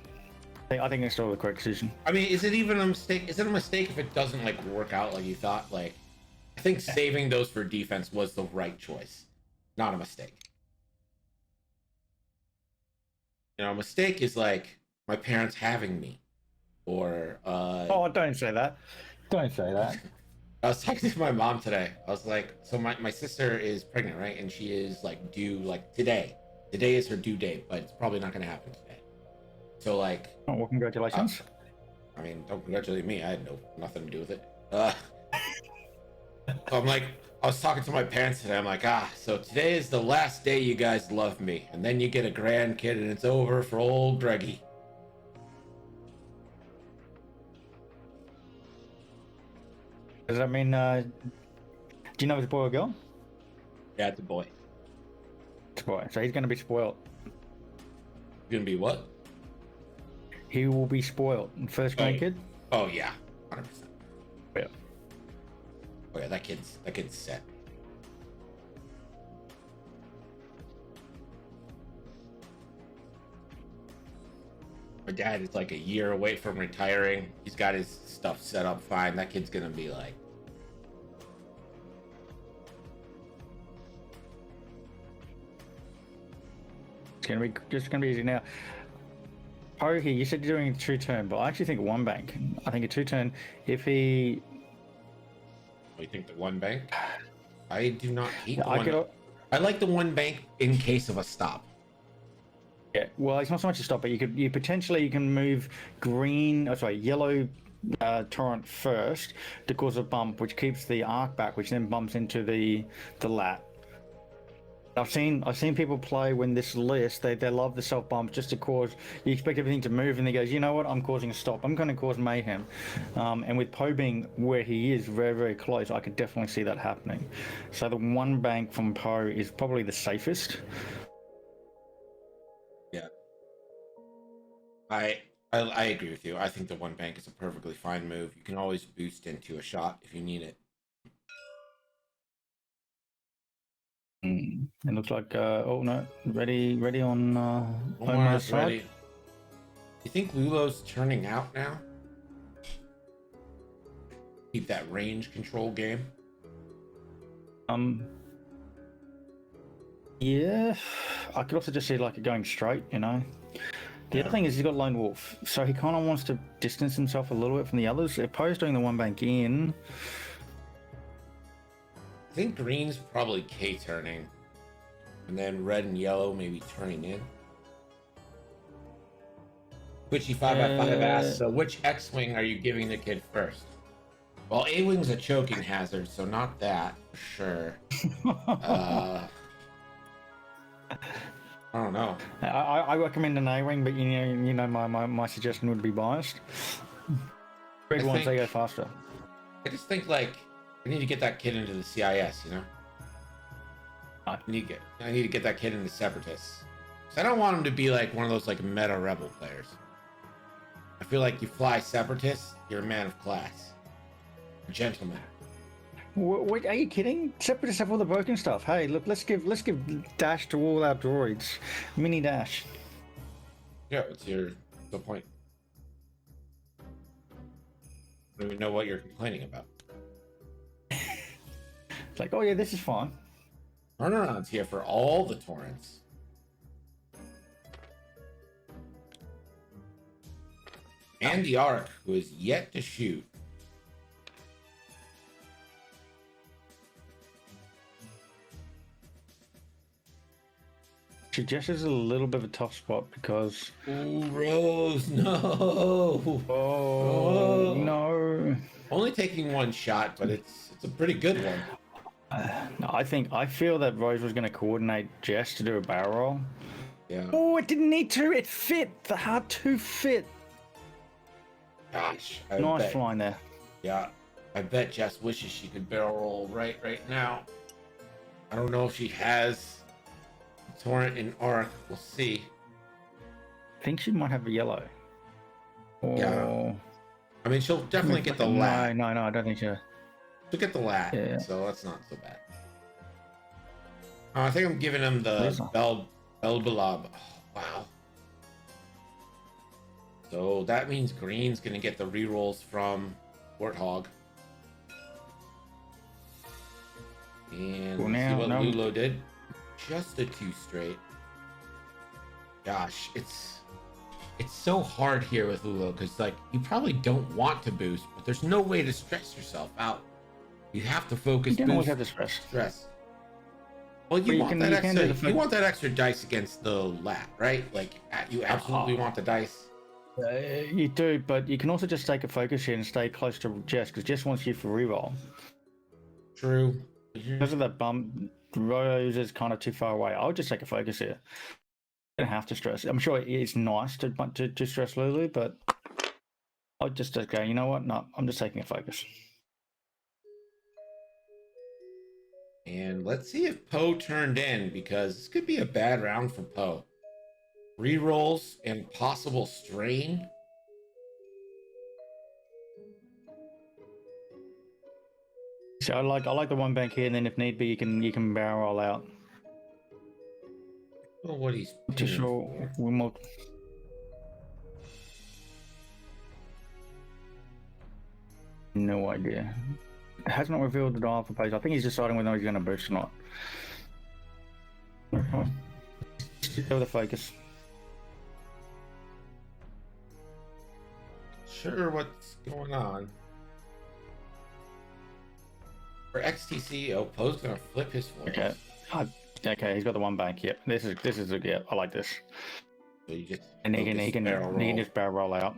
Speaker 2: I think it's still the correct decision.
Speaker 1: I mean, is it even a mistake? Is it a mistake if it doesn't like work out like you thought? Like, I think saving those for defense was the right choice, not a mistake. You know, a mistake is like my parents having me, or
Speaker 2: Oh, don't say that. Don't say that.
Speaker 1: I was talking to my mom today. I was like, so my sister is pregnant, right? And she is like due like today. Today is her due date, but it's probably not going to happen today. So like,
Speaker 2: Oh, well, congratulations.
Speaker 1: I mean, don't congratulate me. I had nothing to do with it. So I'm like, I was talking to my parents today. I'm like, so today is the last day you guys love me, and then you get a grandkid, and it's over for old Greggy.
Speaker 2: Does that mean? Do you know if it's a boy or girl?
Speaker 1: Yeah, it's a boy.
Speaker 2: It's a boy, so he's going to be spoiled.
Speaker 1: Gonna be what?
Speaker 2: He will be spoiled. First grandkid.
Speaker 1: Oh yeah, 100%.
Speaker 2: Yeah.
Speaker 1: Oh yeah, that kid's set. My dad is like a year away from retiring. He's got his stuff set up fine. That kid's gonna be like,
Speaker 2: It's gonna be easy now. Oh, here you said you're doing a 2-turn, but I actually think 1 bank. I think a 2-turn. If he,
Speaker 1: oh, you think the 1 bank? I do not hate
Speaker 2: yeah,
Speaker 1: the one. I like the 1 bank in case of a stop.
Speaker 2: yeah. Well, it's not so much a stop, but you potentially can move yellow torrent first to cause a bump, which keeps the arc back, which then bumps into the lat. I've seen people play when this list, they love the self bump just to cause, you expect everything to move and they goes, you know what, I'm causing a stop, I'm going to cause mayhem. And with Poe being where he is very, very close, I could definitely see that happening. So the 1 bank from Poe is probably the safest.
Speaker 1: Yeah. I agree with you. I think the 1 bank is a perfectly fine move. You can always boost into a shot if you need it.
Speaker 2: It looks like, oh no, ready on Omar's
Speaker 1: Omar's
Speaker 2: side.
Speaker 1: ready. You think Lulo's turning out now? Keep that range control game.
Speaker 2: Yeah, I could also just see like it going straight, you know. The other thing is he's got Lone Wolf, so he kind of wants to distance himself a little bit from the others. If Poe's doing the one bank in,
Speaker 1: I think green's probably K turning, and then red and yellow maybe turning in. Twitchy 5x5 asks, so which X-Wing are you giving the kid first? Well, A-Wing's a choking hazard, so not that, for sure. I don't know.
Speaker 2: I recommend an A-Wing, but you know my suggestion would be biased. Red ones, they go faster.
Speaker 1: I just think, like, I need to get that kid into the CIS, you know? I need to get that kid into Separatists. So I don't want him to be like one of those like meta rebel players. I feel like you fly Separatists, you're a man of class. A gentleman.
Speaker 2: Wait, are you kidding? Separatists have all the broken stuff. Hey, look, let's give dash to all our droids. Mini dash.
Speaker 1: Yeah, what's the point? I don't even know what you're complaining about.
Speaker 2: It's like, oh yeah, this is fine.
Speaker 1: Turnaround's here for all the torrents. And the Ark, who is yet to shoot.
Speaker 2: Jess is a little bit of a tough spot because.
Speaker 1: Ooh, Rose, no.
Speaker 2: Oh no.
Speaker 1: Only taking one shot, but it's a pretty good one.
Speaker 2: No, I feel that Rose was going to coordinate Jess to do a barrel roll.
Speaker 1: Yeah.
Speaker 2: Oh, it didn't need to. It fit. The hard to fit.
Speaker 1: Gosh.
Speaker 2: Nice flying there.
Speaker 1: Yeah. I bet Jess wishes she could barrel roll right now. I don't know if she has Torrent and Arc. We'll see.
Speaker 2: I think she might have a yellow. Or...
Speaker 1: Yeah. I mean, she'll definitely get the lat.
Speaker 2: No, I don't think so.
Speaker 1: She'll get the lat,
Speaker 2: yeah.
Speaker 1: So that's not so bad. I think I'm giving him the Belbelab. Oh, wow. So that means green's gonna get the rerolls from Warthog. And
Speaker 2: well,
Speaker 1: see what
Speaker 2: no.
Speaker 1: Lulo did. Just a 2 straight. Gosh, it's so hard here with Lulo because like you probably don't want to boost, but there's no way to stress yourself out. You have to focus.
Speaker 2: You don't always have to
Speaker 1: stress. Well, you want that extra dice against the lat, right? Like you absolutely want the dice.
Speaker 2: You do, but you can also just take a focus here and stay close to Jess because Jess wants you for reroll.
Speaker 1: True.
Speaker 2: Because of that bump, Rose is kind of too far away. I would just take a focus here. You don't have to stress. I'm sure it's nice to stress Lulu, but I'll just go, you know what? No, I'm just taking a focus.
Speaker 1: And let's see if Poe turned in, because this could be a bad round for Poe. Rerolls and possible strain.
Speaker 2: So I like the one bank here, and then if need be, you can barrel roll out.
Speaker 1: Well, what he's
Speaker 2: Too sure we might. No idea. It has not revealed the dial for page. I think he's deciding whether he's going to boost or not. Go with the focus.
Speaker 1: Sure, what's going on? For XTC, oh, Poe's gonna flip his foils.
Speaker 2: Okay. Okay, he's got the one bank. Yep. This is a, yeah. I like this.
Speaker 1: So you just
Speaker 2: and he can just barrel roll out.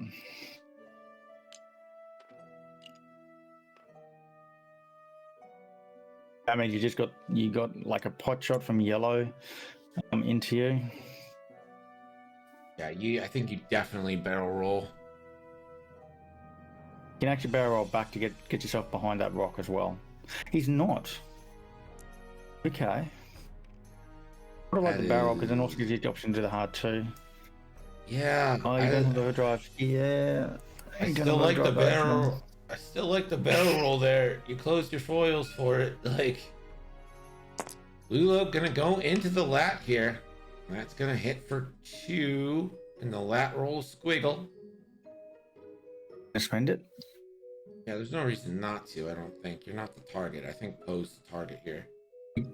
Speaker 2: I mean, you got like a pot shot from yellow into you.
Speaker 1: Yeah, I think you definitely barrel roll.
Speaker 2: You can actually barrel roll back to get yourself behind that rock as well. He's not. Okay. I like the barrel because then also gives you the option to do the hard too.
Speaker 1: Yeah.
Speaker 2: Oh, you don't overdrive. Yeah.
Speaker 1: I still like the barrel. I still like the barrel roll there. You closed your foils for it. Like, Lulo gonna go into the lat here. That's gonna hit for 2 in the lat roll squiggle.
Speaker 2: Spend it.
Speaker 1: Yeah, there's no reason not to, I don't think. You're not the target. I think Poe's the target here.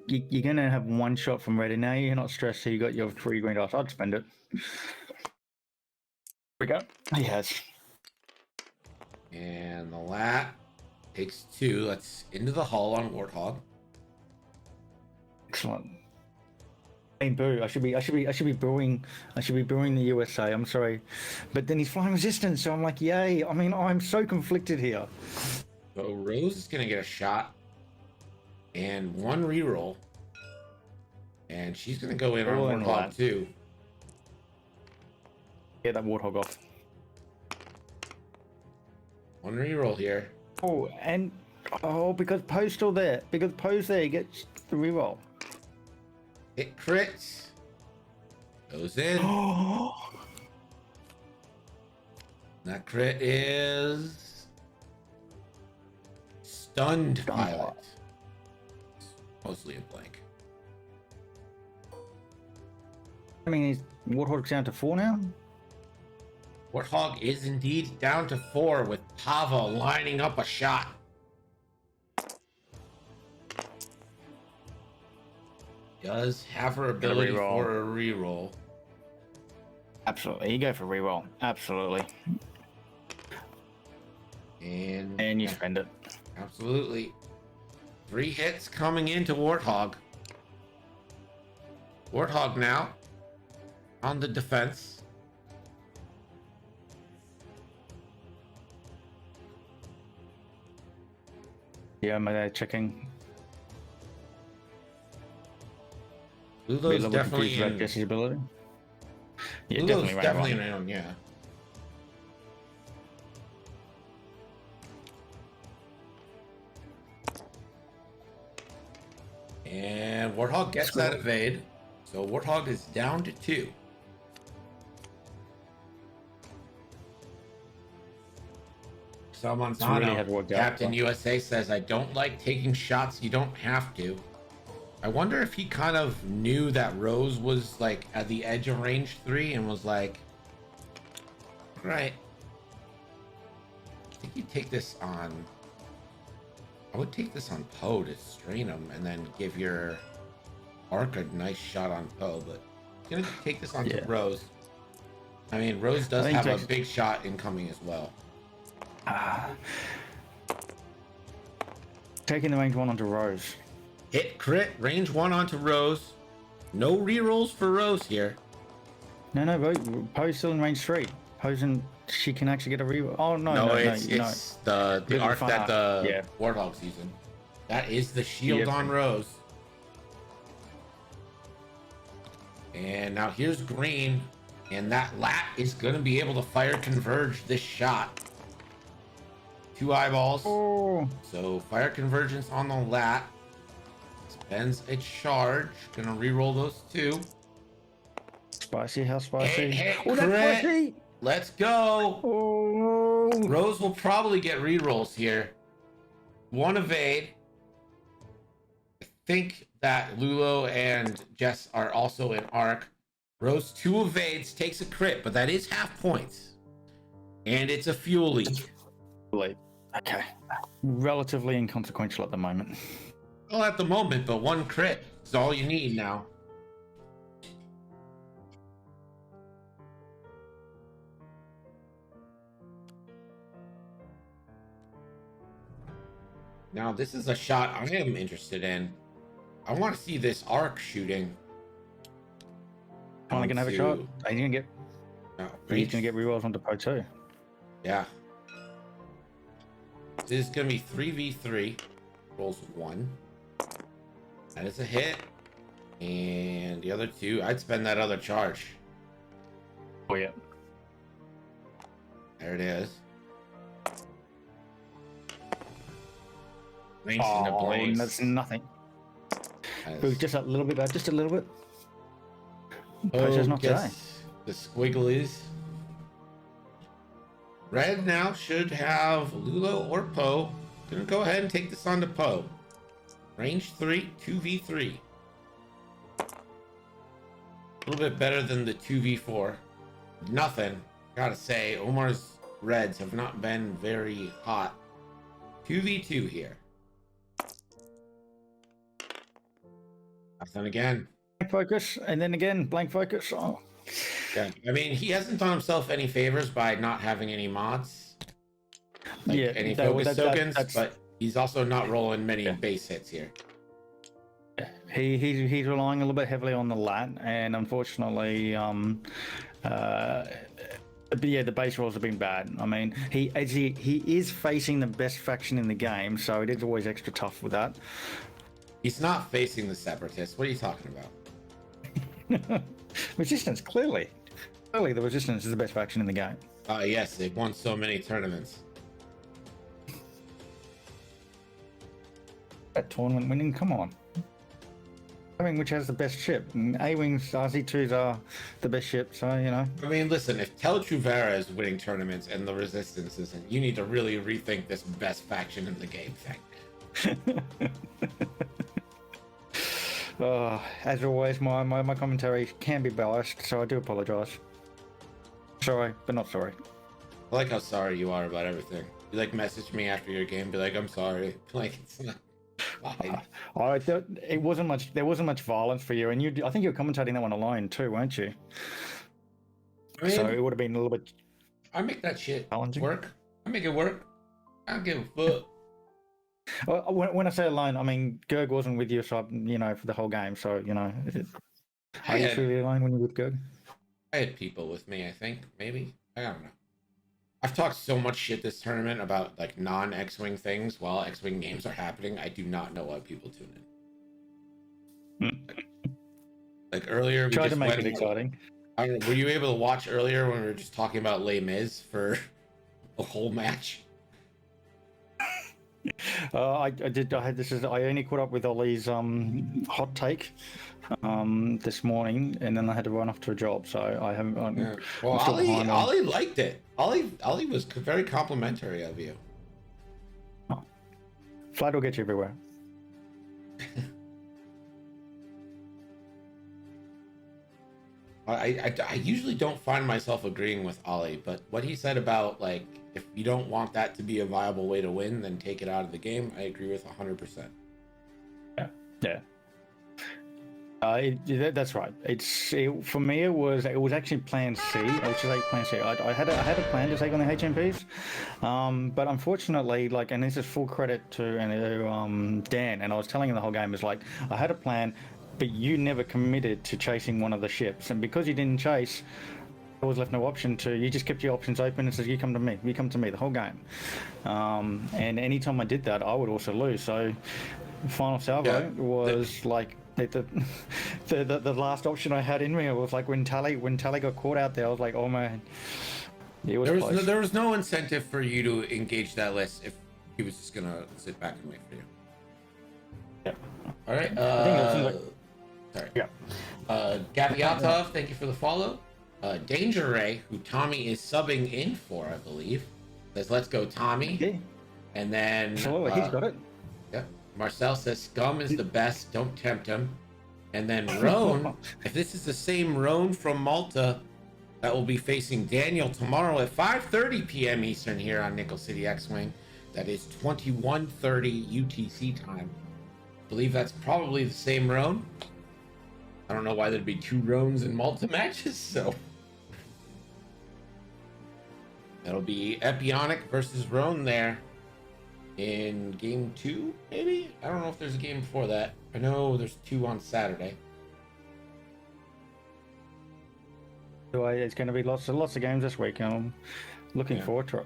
Speaker 2: You're going to have one shot from ready now. You're not stressed. So you got your 3 green dice. I'd spend it. Here we go. He has.
Speaker 1: And the lat takes 2. That's into the hull on Warthog.
Speaker 2: Excellent. Hey, boo! I should be brewing the USA. I'm sorry, but then he's flying resistance, so I'm like, yay! I mean, I'm so conflicted here.
Speaker 1: So Rose is gonna get a shot and 1 reroll, and she's gonna go in
Speaker 2: All
Speaker 1: on
Speaker 2: in
Speaker 1: Warthog
Speaker 2: lat.
Speaker 1: too.
Speaker 2: Get that Warthog off.
Speaker 1: 1 reroll here.
Speaker 2: Oh, and because Poe's still there. Because Poe's there, he gets the reroll.
Speaker 1: Hit crits. Goes in. That crit is stunned pilot. Mostly a blank.
Speaker 2: I mean, he's Warthog's down to 4 now.
Speaker 1: Warthog is indeed down to 4 with Pava lining up a shot. Does have her ability for a reroll.
Speaker 2: Absolutely, you go for reroll. Absolutely, and you spend it.
Speaker 1: Absolutely. 3 hits coming into Warthog. Warthog now on the defense.
Speaker 2: Yeah, I'm checking.
Speaker 1: Lulo's definitely in.
Speaker 2: Jesse's ability. Yeah,
Speaker 1: Lulo's
Speaker 2: definitely
Speaker 1: in round, yeah. And Warthog gets that evade. So Warthog is down to 2. Someone's
Speaker 2: really
Speaker 1: Captain USA says, I don't like taking shots you don't have to. I wonder if he kind of knew that Rose was like at the edge of range 3 and was like, right. I think you take this on. I would take this on Poe to strain him and then give your Arc a nice shot on Poe, but I'm gonna take this on to Rose. I mean, Rose does have a big shot incoming as well.
Speaker 2: Taking the range 1 onto Rose.
Speaker 1: Hit crit, range 1 onto Rose. No rerolls for Rose here.
Speaker 2: No, Poe's still in range 3. Poe's in, she can actually get a reroll. Oh, no,
Speaker 1: it's the arc that the Warthog's using. That is the shield on Rose. And now here's green, and that lat is going to be able to fire converge this shot. 2 eyeballs.
Speaker 2: Oh.
Speaker 1: So fire convergence on the lat. Spends a charge. Gonna reroll those 2.
Speaker 2: Spicy, how spicy?
Speaker 1: Hit crit. Let's go.
Speaker 2: Oh.
Speaker 1: Rose will probably get rerolls here. 1 evade. I think that Lulo and Jess are also in arc. Rose 2 evades, takes a crit, but that is half points. And it's a fuel leak.
Speaker 2: Okay. Relatively inconsequential at the moment.
Speaker 1: Well, at the moment, but 1 crit is all you need now. Now, this is a shot I am interested in. I want to see this arc shooting.
Speaker 2: Only gonna have a shot. He's gonna get. He's gonna get rerolls onto Poe too.
Speaker 1: Yeah. This is gonna be 3v3. Rolls 1. That is a hit. And the other 2, I'd spend that other charge.
Speaker 2: Oh yeah.
Speaker 1: There it is. Range in the blaze.
Speaker 2: That's nothing. It was just a little bit bad, just a little bit.
Speaker 1: Oh,
Speaker 2: not today.
Speaker 1: The squigglies. Red now should have Lulo or Poe. Gonna go ahead and take this on to Poe. Range 3, 2v3. A little bit better than the 2v4. Nothing. Gotta say, Omar's reds have not been very hot. 2v2 here. Nothing again.
Speaker 2: Blank focus, and then again, blank focus. Oh.
Speaker 1: Yeah, I mean, he hasn't done himself any favors by not having any mods. Like any focus tokens, but he's also not rolling many base hits here.
Speaker 2: He's relying a little bit heavily on the lat, and unfortunately, but yeah, the base rolls have been bad. I mean, he is facing the best faction in the game, so it is always extra tough with that.
Speaker 1: He's not facing the Separatists. What are you talking about?
Speaker 2: Resistance, clearly the Resistance is the best faction in the game.
Speaker 1: Yes, they've won so many tournaments.
Speaker 2: That tournament winning, come on. A-Wing, which has the best ship, and A-Wings, RZ2s are the best ship, so, you know.
Speaker 1: I mean, listen, if Tel Truvera is winning tournaments and the Resistance isn't, you need to really rethink this best faction in the game thing.
Speaker 2: As always, my commentary can be biased, so I do apologize. Sorry, but not sorry.
Speaker 1: I like how sorry you are about everything. You like message me after your game, be like, I'm sorry. Like, it's not fine.
Speaker 2: There wasn't much violence for you, and I think you were commentating that one alone too, weren't you?
Speaker 1: I mean,
Speaker 2: so it would have been a little bit.
Speaker 1: I make that shit work. I make it work. I don't give a fuck.
Speaker 2: When I say alone, I mean Gerg wasn't with you, so you know, for the whole game. So you know, are you truly alone when you're with Gerg?
Speaker 1: I had people with me. I think maybe I don't know. I've talked so much shit this tournament about like non-X-Wing things while X-Wing games are happening. I do not know why people tune in. Like earlier, we
Speaker 2: tried
Speaker 1: just
Speaker 2: to make it exciting.
Speaker 1: I don't know, were you able to watch earlier when we were just talking about Les Mis for a whole match?
Speaker 2: I did. I only caught up with Ollie's hot take this morning, and then I had to run off to a job, so I haven't.
Speaker 1: Yeah. Well, Ollie liked it. Ollie was very complimentary of you.
Speaker 2: Oh. Flight will get you everywhere.
Speaker 1: I usually don't find myself agreeing with Ollie, but what he said about like if you don't want that to be a viable way to win, then take it out of the game. I agree with 100%.
Speaker 2: Yeah. That's right. For me. It was actually Plan C. I should say Plan C. I had a plan to take on the HMPs, but unfortunately, like, and this is full credit to Dan. And I was telling him the whole game is like I had a plan, but you never committed to chasing one of the ships, and because you didn't chase, there was left no option to. You just kept your options open and said, "You come to me. You come to me." The whole game. And anytime I did that, I would also lose. So, final salvo was like. The last option I had in me was like when Tally got caught out there, I was like, oh man, there
Speaker 1: was no incentive for you to engage that list if he was just gonna sit back and wait for you.
Speaker 2: Yeah.
Speaker 1: All right. Sorry.
Speaker 2: Yeah.
Speaker 1: Gaviatov, thank you for the follow. Danger Ray, who Tommy is subbing in for, I believe, says, "Let's go, Tommy."
Speaker 2: Yeah.
Speaker 1: And then
Speaker 2: absolutely, he's got it.
Speaker 1: Yeah. Marcel says Scum is the best, don't tempt him. And then Roan, if this is the same Roan from Malta that will be facing Daniel tomorrow at 5:30 p.m. Eastern here on Nickel City X-Wing, that is 21:30 UTC time. I believe that's probably the same Roan. I don't know why there'd be two Roans in Malta matches, so that'll be Epionic versus Roan there. In game 2, maybe? I don't know if there's a game before that. I know there's 2 on Saturday.
Speaker 2: It's going to be lots of games this week. I'm looking forward to it.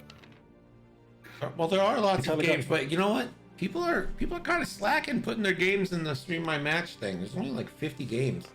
Speaker 1: Well, there are lots of games, but you know what? People are kind of slacking putting their games in the Stream My Match thing. There's only like 50 games.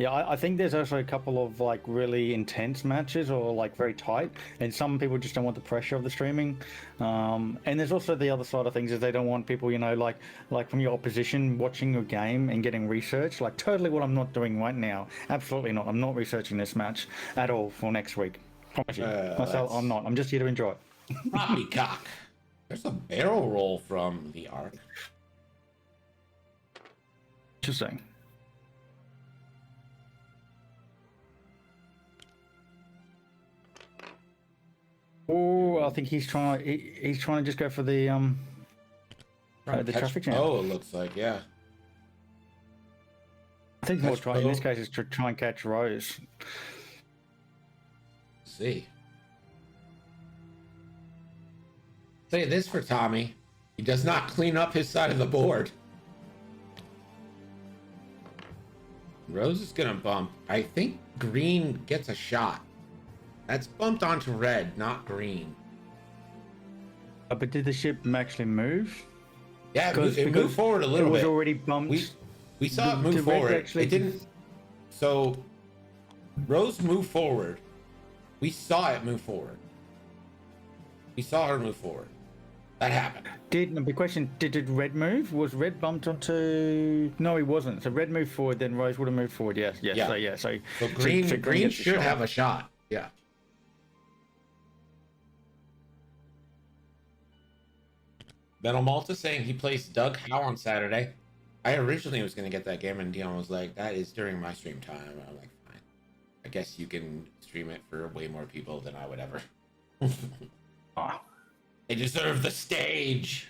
Speaker 2: Yeah, I think there's also a couple of like really intense matches or like very tight, and some people just don't want the pressure of the streaming. And there's also the other side of things is they don't want people, you know, like from your opposition watching your game and getting research. Like totally what I'm not doing right now. Absolutely not. I'm not researching this match at all for next week. Promise you. Myself, I'm not. I'm just here to enjoy it.
Speaker 1: Poppycock. There's a barrel roll from the Ark.
Speaker 2: Interesting. I think he's trying. He's trying to just go for the traffic jam.
Speaker 1: Oh, it looks like, yeah.
Speaker 2: I think more
Speaker 1: catch
Speaker 2: trying in this
Speaker 1: Poe.
Speaker 2: case is to try and catch Rose.
Speaker 1: See. Say this for Tommy. He does not clean up his side of the board. Rose is gonna bump. I think green gets a shot. That's bumped onto red, not green.
Speaker 2: But did the ship actually move?
Speaker 1: Yeah,
Speaker 2: Because
Speaker 1: it moved forward a little
Speaker 2: it was
Speaker 1: bit.
Speaker 2: already bumped.
Speaker 1: We saw it move
Speaker 2: the red
Speaker 1: forward.
Speaker 2: actually-
Speaker 1: It didn't. So Rose moved forward. We saw it move forward. We saw her move forward. That happened.
Speaker 2: The question, did red move? Was red bumped onto? No, he wasn't. So red moved forward, then Rose would have moved forward. Yes, yes.
Speaker 1: Yeah.
Speaker 2: So
Speaker 1: Green
Speaker 2: gets a
Speaker 1: should
Speaker 2: shot.
Speaker 1: have a shot. Yeah. Metal Malta saying he plays Doug Howe on Saturday. I originally was going to get that game, and Dion was like, that is during my stream time. I'm like, fine. I guess you can stream it for way more people than I would ever.
Speaker 2: Ah.
Speaker 1: They deserve the stage.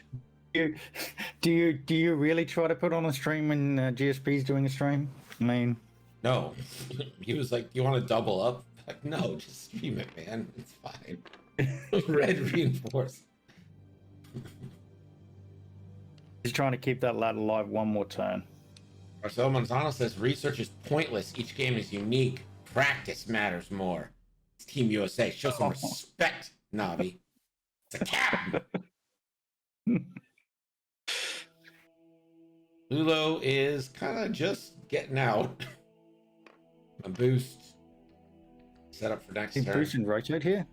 Speaker 2: Do you really try to put on a stream when GSP's doing a stream? I mean,
Speaker 1: No. He was like, you want to double up? Like, no, just stream it, man. It's fine. Red reinforced.
Speaker 2: he's trying to keep that lad alive one more turn.
Speaker 1: Marcelo Manzano says research is pointless. Each game is unique. Practice matters more. It's Team USA. Show some respect, Navi. It's a cap. Lulo is kind of just getting out. A boost. Set up for next
Speaker 2: He
Speaker 1: turn.
Speaker 2: boost and rotate here.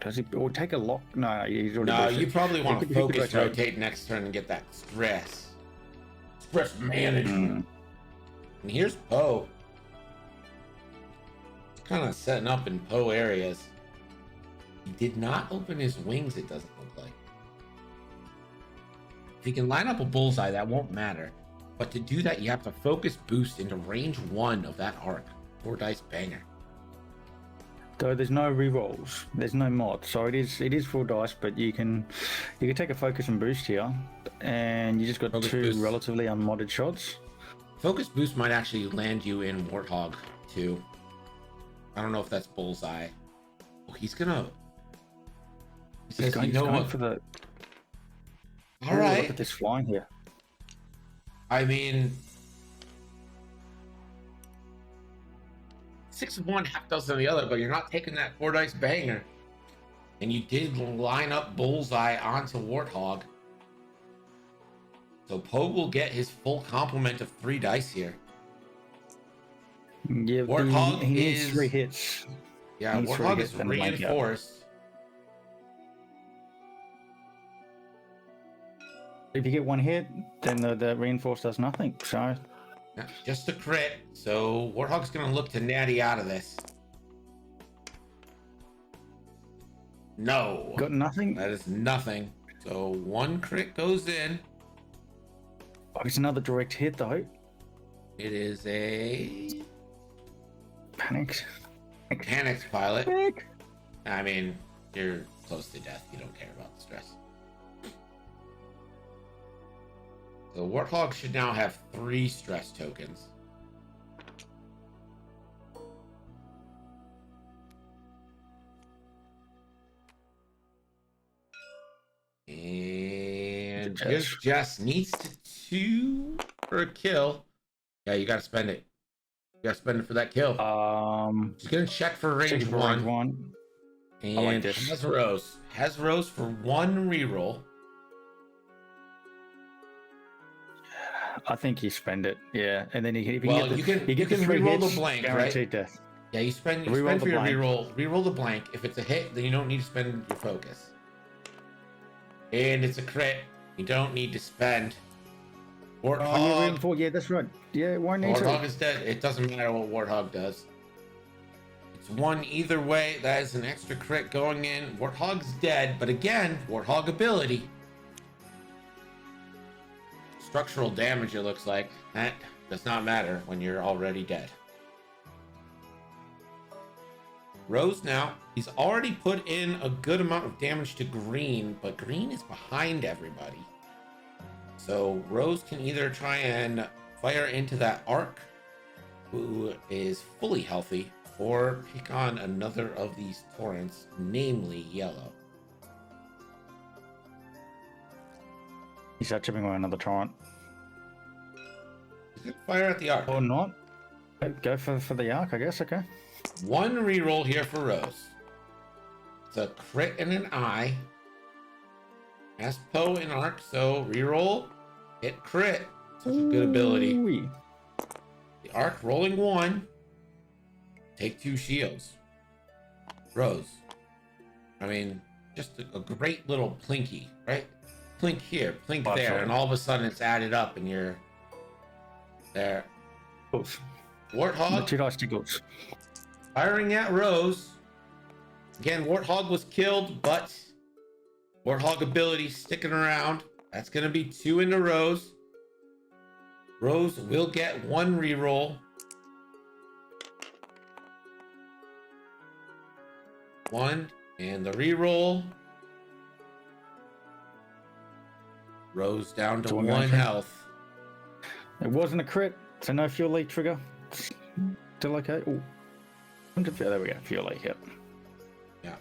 Speaker 2: Does he? Or take a lock? No, he's already.
Speaker 1: No,
Speaker 2: boosted.
Speaker 1: you probably want to
Speaker 2: He could
Speaker 1: focus rotate next turn and get that stress. Stress management. And here's Poe. It's kind of setting up in Poe areas. He did not open his wings, it doesn't look like. If he can line up a bullseye, that won't matter. But to do that, you have to focus boost into range 1 of that arc. 4 dice banger.
Speaker 2: So there's no rerolls. There's no mod. So it is full dice, but you can take a focus and boost here, and you just got
Speaker 1: Focus
Speaker 2: two
Speaker 1: boost.
Speaker 2: relatively unmodded shots.
Speaker 1: Focus boost might actually land you in Warthog too. I don't know if that's bullseye. Oh, he's gonna. He says,
Speaker 2: He's
Speaker 1: you know
Speaker 2: going
Speaker 1: what?
Speaker 2: for the.
Speaker 1: All
Speaker 2: Ooh,
Speaker 1: right.
Speaker 2: Look at this flying here.
Speaker 1: I mean, 6 of one, half dozen of the other, but you're not taking that 4 dice banger. And you did line up bullseye onto Warthog. So Poe will get his full complement of 3 dice here.
Speaker 2: Yeah,
Speaker 1: Warthog
Speaker 2: he needs
Speaker 1: is
Speaker 2: 3 hits.
Speaker 1: Yeah,
Speaker 2: He's
Speaker 1: Warthog
Speaker 2: really
Speaker 1: is
Speaker 2: good and blank out.
Speaker 1: reinforced.
Speaker 2: If you get 1 hit, then the reinforce does nothing. So
Speaker 1: Yeah, just a crit. So Warthog's gonna look to natty out of this. No.
Speaker 2: got nothing.
Speaker 1: That is nothing. So 1 crit goes in.
Speaker 2: Oh, it's another direct hit though.
Speaker 1: It is a
Speaker 2: Panicked.
Speaker 1: panicked pilot.
Speaker 2: Panic.
Speaker 1: I mean, you're close to death. You don't care about the stress. So Warthog should now have 3 stress tokens. And here's Jess needs to 2 for a kill. Yeah, you gotta spend it. You gotta spend it for that kill. She's gonna check for range
Speaker 2: check for
Speaker 1: 1.
Speaker 2: range 1.
Speaker 1: And
Speaker 2: I like this.
Speaker 1: has Rose. Has Rose for 1 reroll.
Speaker 2: I think you spend it, yeah, and then if you
Speaker 1: Well,
Speaker 2: get the,
Speaker 1: you can
Speaker 2: get the
Speaker 1: reroll
Speaker 2: 3 hits,
Speaker 1: the blank,
Speaker 2: guaranteed
Speaker 1: right?
Speaker 2: death.
Speaker 1: Yeah, you spend
Speaker 2: Reroll
Speaker 1: for
Speaker 2: the
Speaker 1: your
Speaker 2: blank.
Speaker 1: reroll. Reroll the blank. If it's a hit, then you don't need to spend your focus. And it's a crit. You don't need to spend. Warthog.
Speaker 2: Yeah, that's right. Yeah, why need
Speaker 1: Warthog
Speaker 2: to?
Speaker 1: is dead. It doesn't matter what Warthog does. It's 1 either way. That is an extra crit going in. Warthog's dead, but again, Warthog ability. Structural damage, it looks like. That does not matter when you're already dead. Rose now. He's already put in a good amount of damage to green, but green is behind everybody. So Rose can either try and fire into that arc, who is fully healthy, or pick on another of these torrents, namely yellow.
Speaker 2: He's chipping away another torrent.
Speaker 1: He's gonna fire at the arc.
Speaker 2: Or not. Go for the arc, I guess, okay.
Speaker 1: One reroll here for Rose. It's a crit and an eye. Has Poe in arc, so reroll, hit crit. Such a good ability.
Speaker 2: Ooh-wee.
Speaker 1: The arc rolling 1. Take 2 shields. Rose. I mean, just a great little plinky, right? Plink here, plink there, and all of a sudden it's added up and you're there.
Speaker 2: Oof.
Speaker 1: Warthog.
Speaker 2: 2 dice tickles.
Speaker 1: Firing at Rose. Again, Warthog was killed, but Warthog ability sticking around. That's going to be 2 into Rose. Rose will get 1 reroll. 1, and the reroll. Rose down to 1 health.
Speaker 2: It wasn't a crit, so no fuel leak trigger. Still okay? Ooh. There we go, fuel leak, yep.
Speaker 1: Yeah.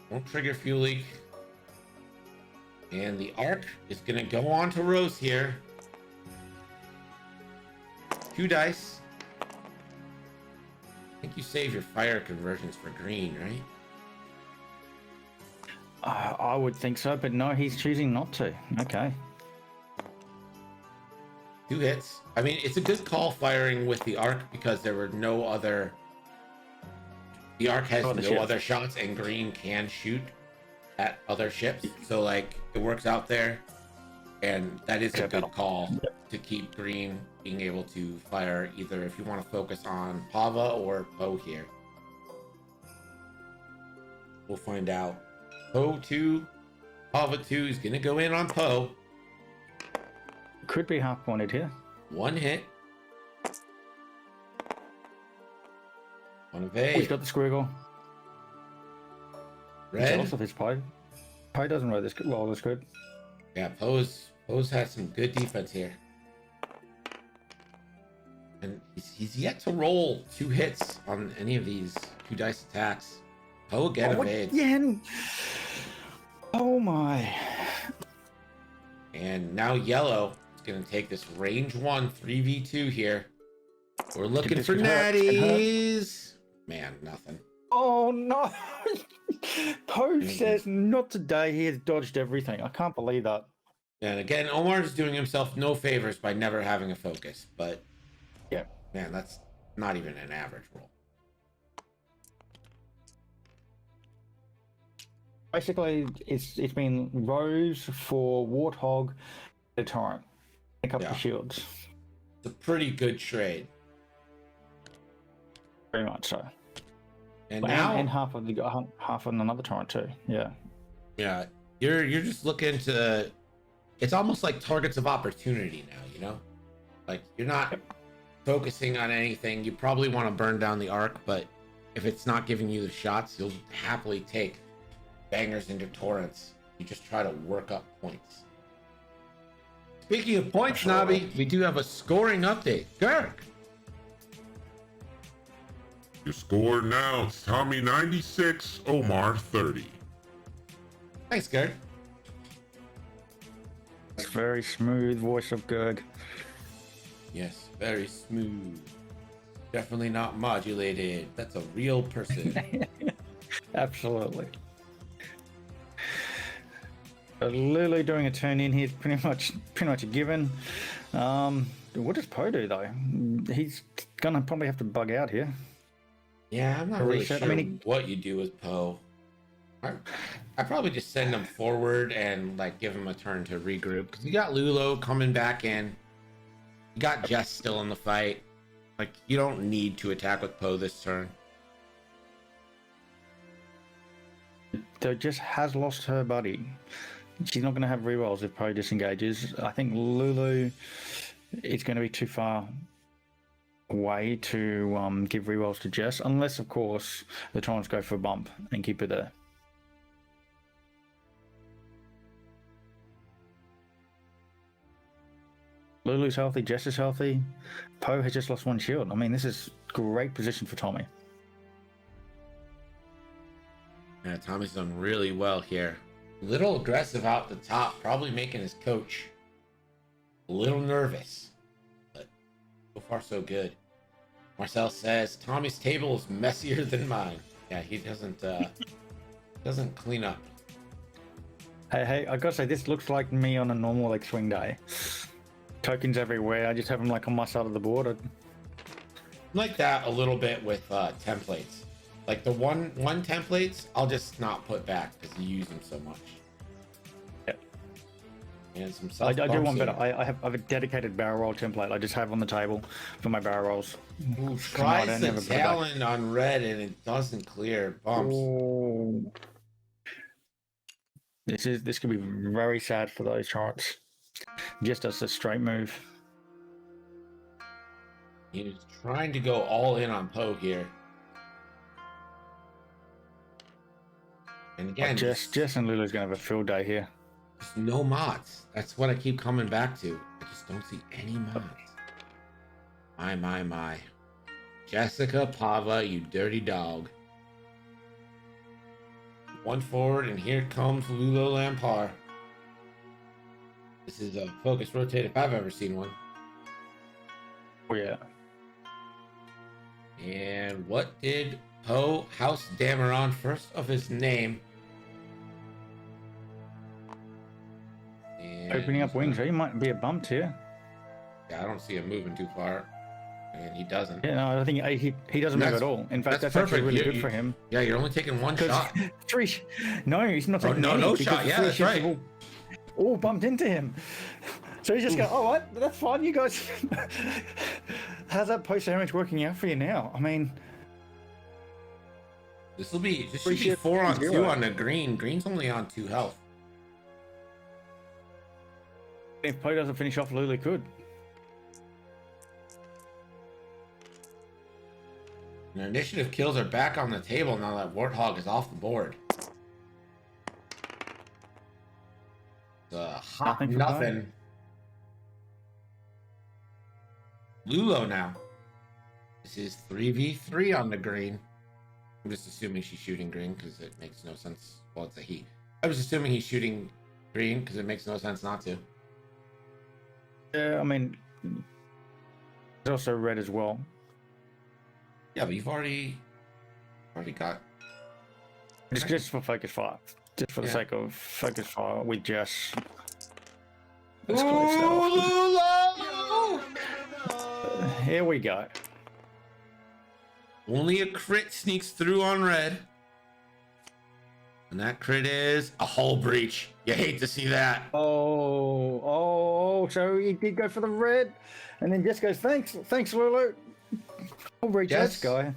Speaker 1: Won't trigger fuel leak. And the arc is going to go on to Rose here. 2 dice. I think you save your fire conversions for green, right?
Speaker 2: I would think so, but no, he's choosing not to. Okay.
Speaker 1: 2 hits. I mean, it's a good call firing with the arc because there were no other... The arc has no other shots, and green can shoot at other ships. So, like, it works out there. And that is a good call to keep green being able to fire either if you want to focus on Pava or Poe here. We'll find out. Poe 2, Pava 2 is going to go in on Poe.
Speaker 2: Could be half pointed here.
Speaker 1: 1 hit. 1
Speaker 2: He's
Speaker 1: evade.
Speaker 2: got the squiggle.
Speaker 1: Red.
Speaker 2: Jealous of his pie. Pie doesn't roll this well. That's good.
Speaker 1: Yeah, Poe's had some good defense here. And he's yet to roll 2 hits on any of these 2 dice attacks. Poe again evades.
Speaker 2: Yeah. Oh my.
Speaker 1: And now yellow is going to take this range 1 3v2 here. We're looking for natties. Man, nothing.
Speaker 2: Oh no. Poe says not today. He has dodged everything. I can't believe that.
Speaker 1: And again, Omar is doing himself no favors by never having a focus. But
Speaker 2: yeah,
Speaker 1: man, that's not even an average roll.
Speaker 2: Basically, it's been Rose for Warthog, the Torrent. Pick up the shields.
Speaker 1: It's a pretty good trade.
Speaker 2: Very much so.
Speaker 1: And now,
Speaker 2: and half on another Torrent too. Yeah.
Speaker 1: Yeah, you're just looking to. It's almost like targets of opportunity now. You know, like you're not focusing on anything. You probably want to burn down the arc, but if it's not giving you the shots, you'll happily take bangers into torrents. You just try to work up points. Speaking of points, Nobby, we do have a scoring update. Girk.
Speaker 3: Your score now is Tommy 96, Omar 30.
Speaker 1: Thanks, Gerg.
Speaker 2: It's very smooth voice of Gerg.
Speaker 1: Yes, very smooth. Definitely not modulated. That's a real person.
Speaker 2: Absolutely. Lulu doing a turn in here is pretty much a given. What does Poe do though? He's gonna probably have to bug out here.
Speaker 1: Yeah, I'm not really sure what you do with Poe. I probably just send him forward and like give him a turn to regroup because you got Lulo coming back in. You got Jess still in the fight. Like you don't need to attack with Poe this turn.
Speaker 2: Jess has lost her buddy. She's not going to have rerolls if Poe disengages. I think Lulu is going to be too far way to give rerolls to Jess, unless, of course, the Torrents go for a bump and keep it there. Lulu's healthy, Jess is healthy. Poe has just lost one shield. I mean, this is great position for Tommy.
Speaker 1: Yeah, Tommy's done really well here. Little aggressive out the top, probably making his coach a little nervous. But so far, so good. Marcel says, Tommy's table is messier than mine. Yeah, he doesn't clean up.
Speaker 2: Hey, I gotta say, this looks like me on a normal like swing day. Tokens everywhere. I just have them like on my side of the board.
Speaker 1: Like that a little bit with templates. Like the one templates, I'll just not put back because you use them so much.
Speaker 2: Yep.
Speaker 1: And some
Speaker 2: I do one
Speaker 1: here.
Speaker 2: better. I have a dedicated barrel roll template. I just have on the table for my barrel rolls.
Speaker 1: Ooh, tries the talent on red and it doesn't clear. Bumps.
Speaker 2: Ooh. This could be very sad for those charts. Just as a straight move.
Speaker 1: He's trying to go all in on Poe here. And again,
Speaker 2: Jess and Lulu's gonna have a field day here.
Speaker 1: Just no mods. That's what I keep coming back to. I just don't see any mods. My. Jessica Pava, you dirty dog. One forward, and here comes Lulo Lampard. This is a focus rotate if I've ever seen one.
Speaker 2: Oh yeah.
Speaker 1: And what did Poe House Dameron, first of his name? And
Speaker 2: Opening up wings, he might be a bump here.
Speaker 1: Yeah, I don't see him moving too far. And he doesn't.
Speaker 2: Yeah, no, I think he doesn't move at all. In fact, that's actually really good for him.
Speaker 1: Yeah, you're only taking one shot.
Speaker 2: No, he's not taking
Speaker 1: no shot. Yeah, that's right.
Speaker 2: All bumped into him. So he's just going, all right, that's fine, you guys. How's that post damage working out for you now? I mean,
Speaker 1: this should be 4-on-2 on the green. Green's only on 2 health.
Speaker 2: If Poe doesn't finish off, Lulu could.
Speaker 1: And initiative kills are back on the table now that Warthog is off the board. Hot nothing. Lulo now. This is 3v3 on the green. I'm just assuming she's shooting green because it makes no sense. Well, it's a he. I was assuming he's shooting green because it makes no sense not to.
Speaker 2: Yeah, I mean, there's also red as well.
Speaker 1: Yeah, but you've already got.
Speaker 2: Just for focus fire. Just for the sake of focus fire with Jess. Let's close that off. Here we go.
Speaker 1: Only a crit sneaks through on red. And that crit is a hull breach. You hate to see that.
Speaker 2: Oh, so he did go for the red. And then Jess goes, thanks, Lulu. Hull breach, let's go.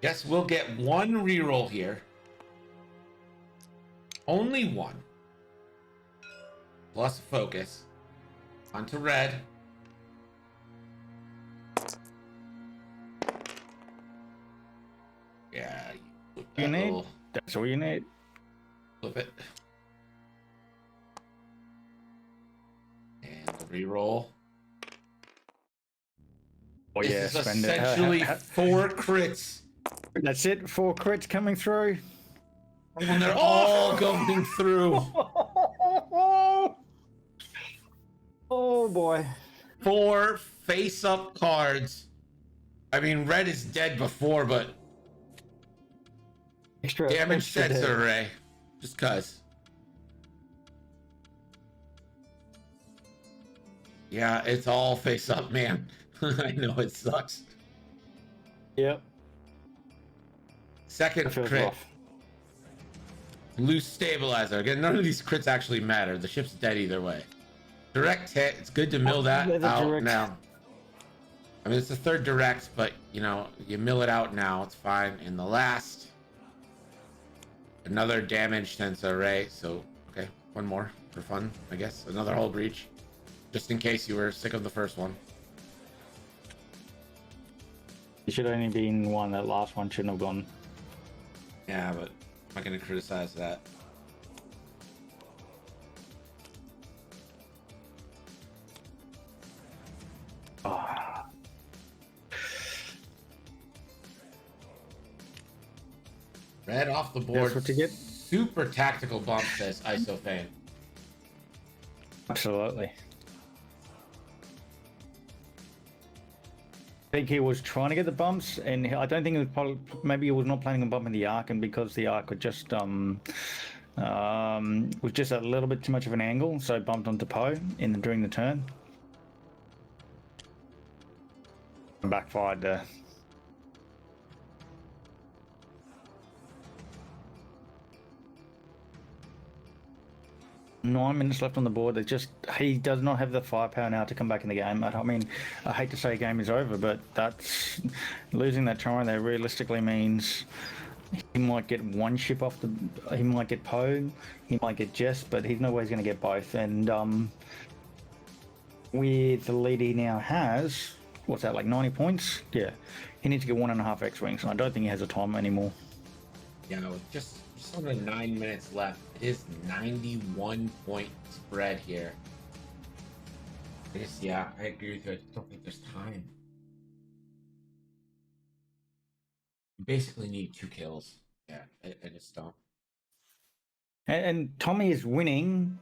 Speaker 1: Jess will get one reroll here. Only one. Plus focus. Onto red. Yeah.
Speaker 2: You need? That's all you need.
Speaker 1: Flip it. And the reroll.
Speaker 2: Oh yeah,
Speaker 1: this is
Speaker 2: spend
Speaker 1: essentially 4 crits.
Speaker 2: That's it, 4 crits coming through.
Speaker 1: And they're all going through.
Speaker 2: Oh boy.
Speaker 1: 4 face-up cards. I mean, red is dead before, but damage sensor array. Just cuz. Yeah, it's all face-up, man. I know it sucks.
Speaker 2: Yep.
Speaker 1: Second crit.
Speaker 2: Rough.
Speaker 1: Loose stabilizer. Again, none of these crits actually matter. The ship's dead either way. Direct hit. It's good to mill that out now. I mean, it's the third direct, but, you know, you mill it out now. It's fine. And the last, another damage sensor array. So, okay, one more for fun, I guess. Another hull breach, just in case you were sick of the first one.
Speaker 2: It should only be in one. That last one shouldn't have gone.
Speaker 1: Yeah, but I'm not gonna criticize that.
Speaker 2: Oh.
Speaker 1: Red off the board.
Speaker 2: That's what you get.
Speaker 1: Super tactical bump, says ISOFame.
Speaker 2: Absolutely. I think he was trying to get the bumps, and I don't think it was probably, maybe he was not planning on bumping the arc, and because the arc was just a little bit too much of an angle, so bumped onto Poe during the turn. Backfired there. 9 minutes left on the board. He does not have the firepower now to come back in the game. I mean, I hate to say game is over, but that's losing that turn there realistically means he might get one ship off the. He might get Poe, he might get Jess, but he's no way he's going to get both. And with the lead he now has, what's that, like 90 points? Yeah, he needs to get 1.5 X-wings, and I don't think he has a time anymore.
Speaker 1: Yeah, just under 9 minutes left. It is 91 point spread here. Yeah, I agree with you. I just don't think there's time. You basically need 2 kills. Yeah, I just don't.
Speaker 2: And Tommy is winning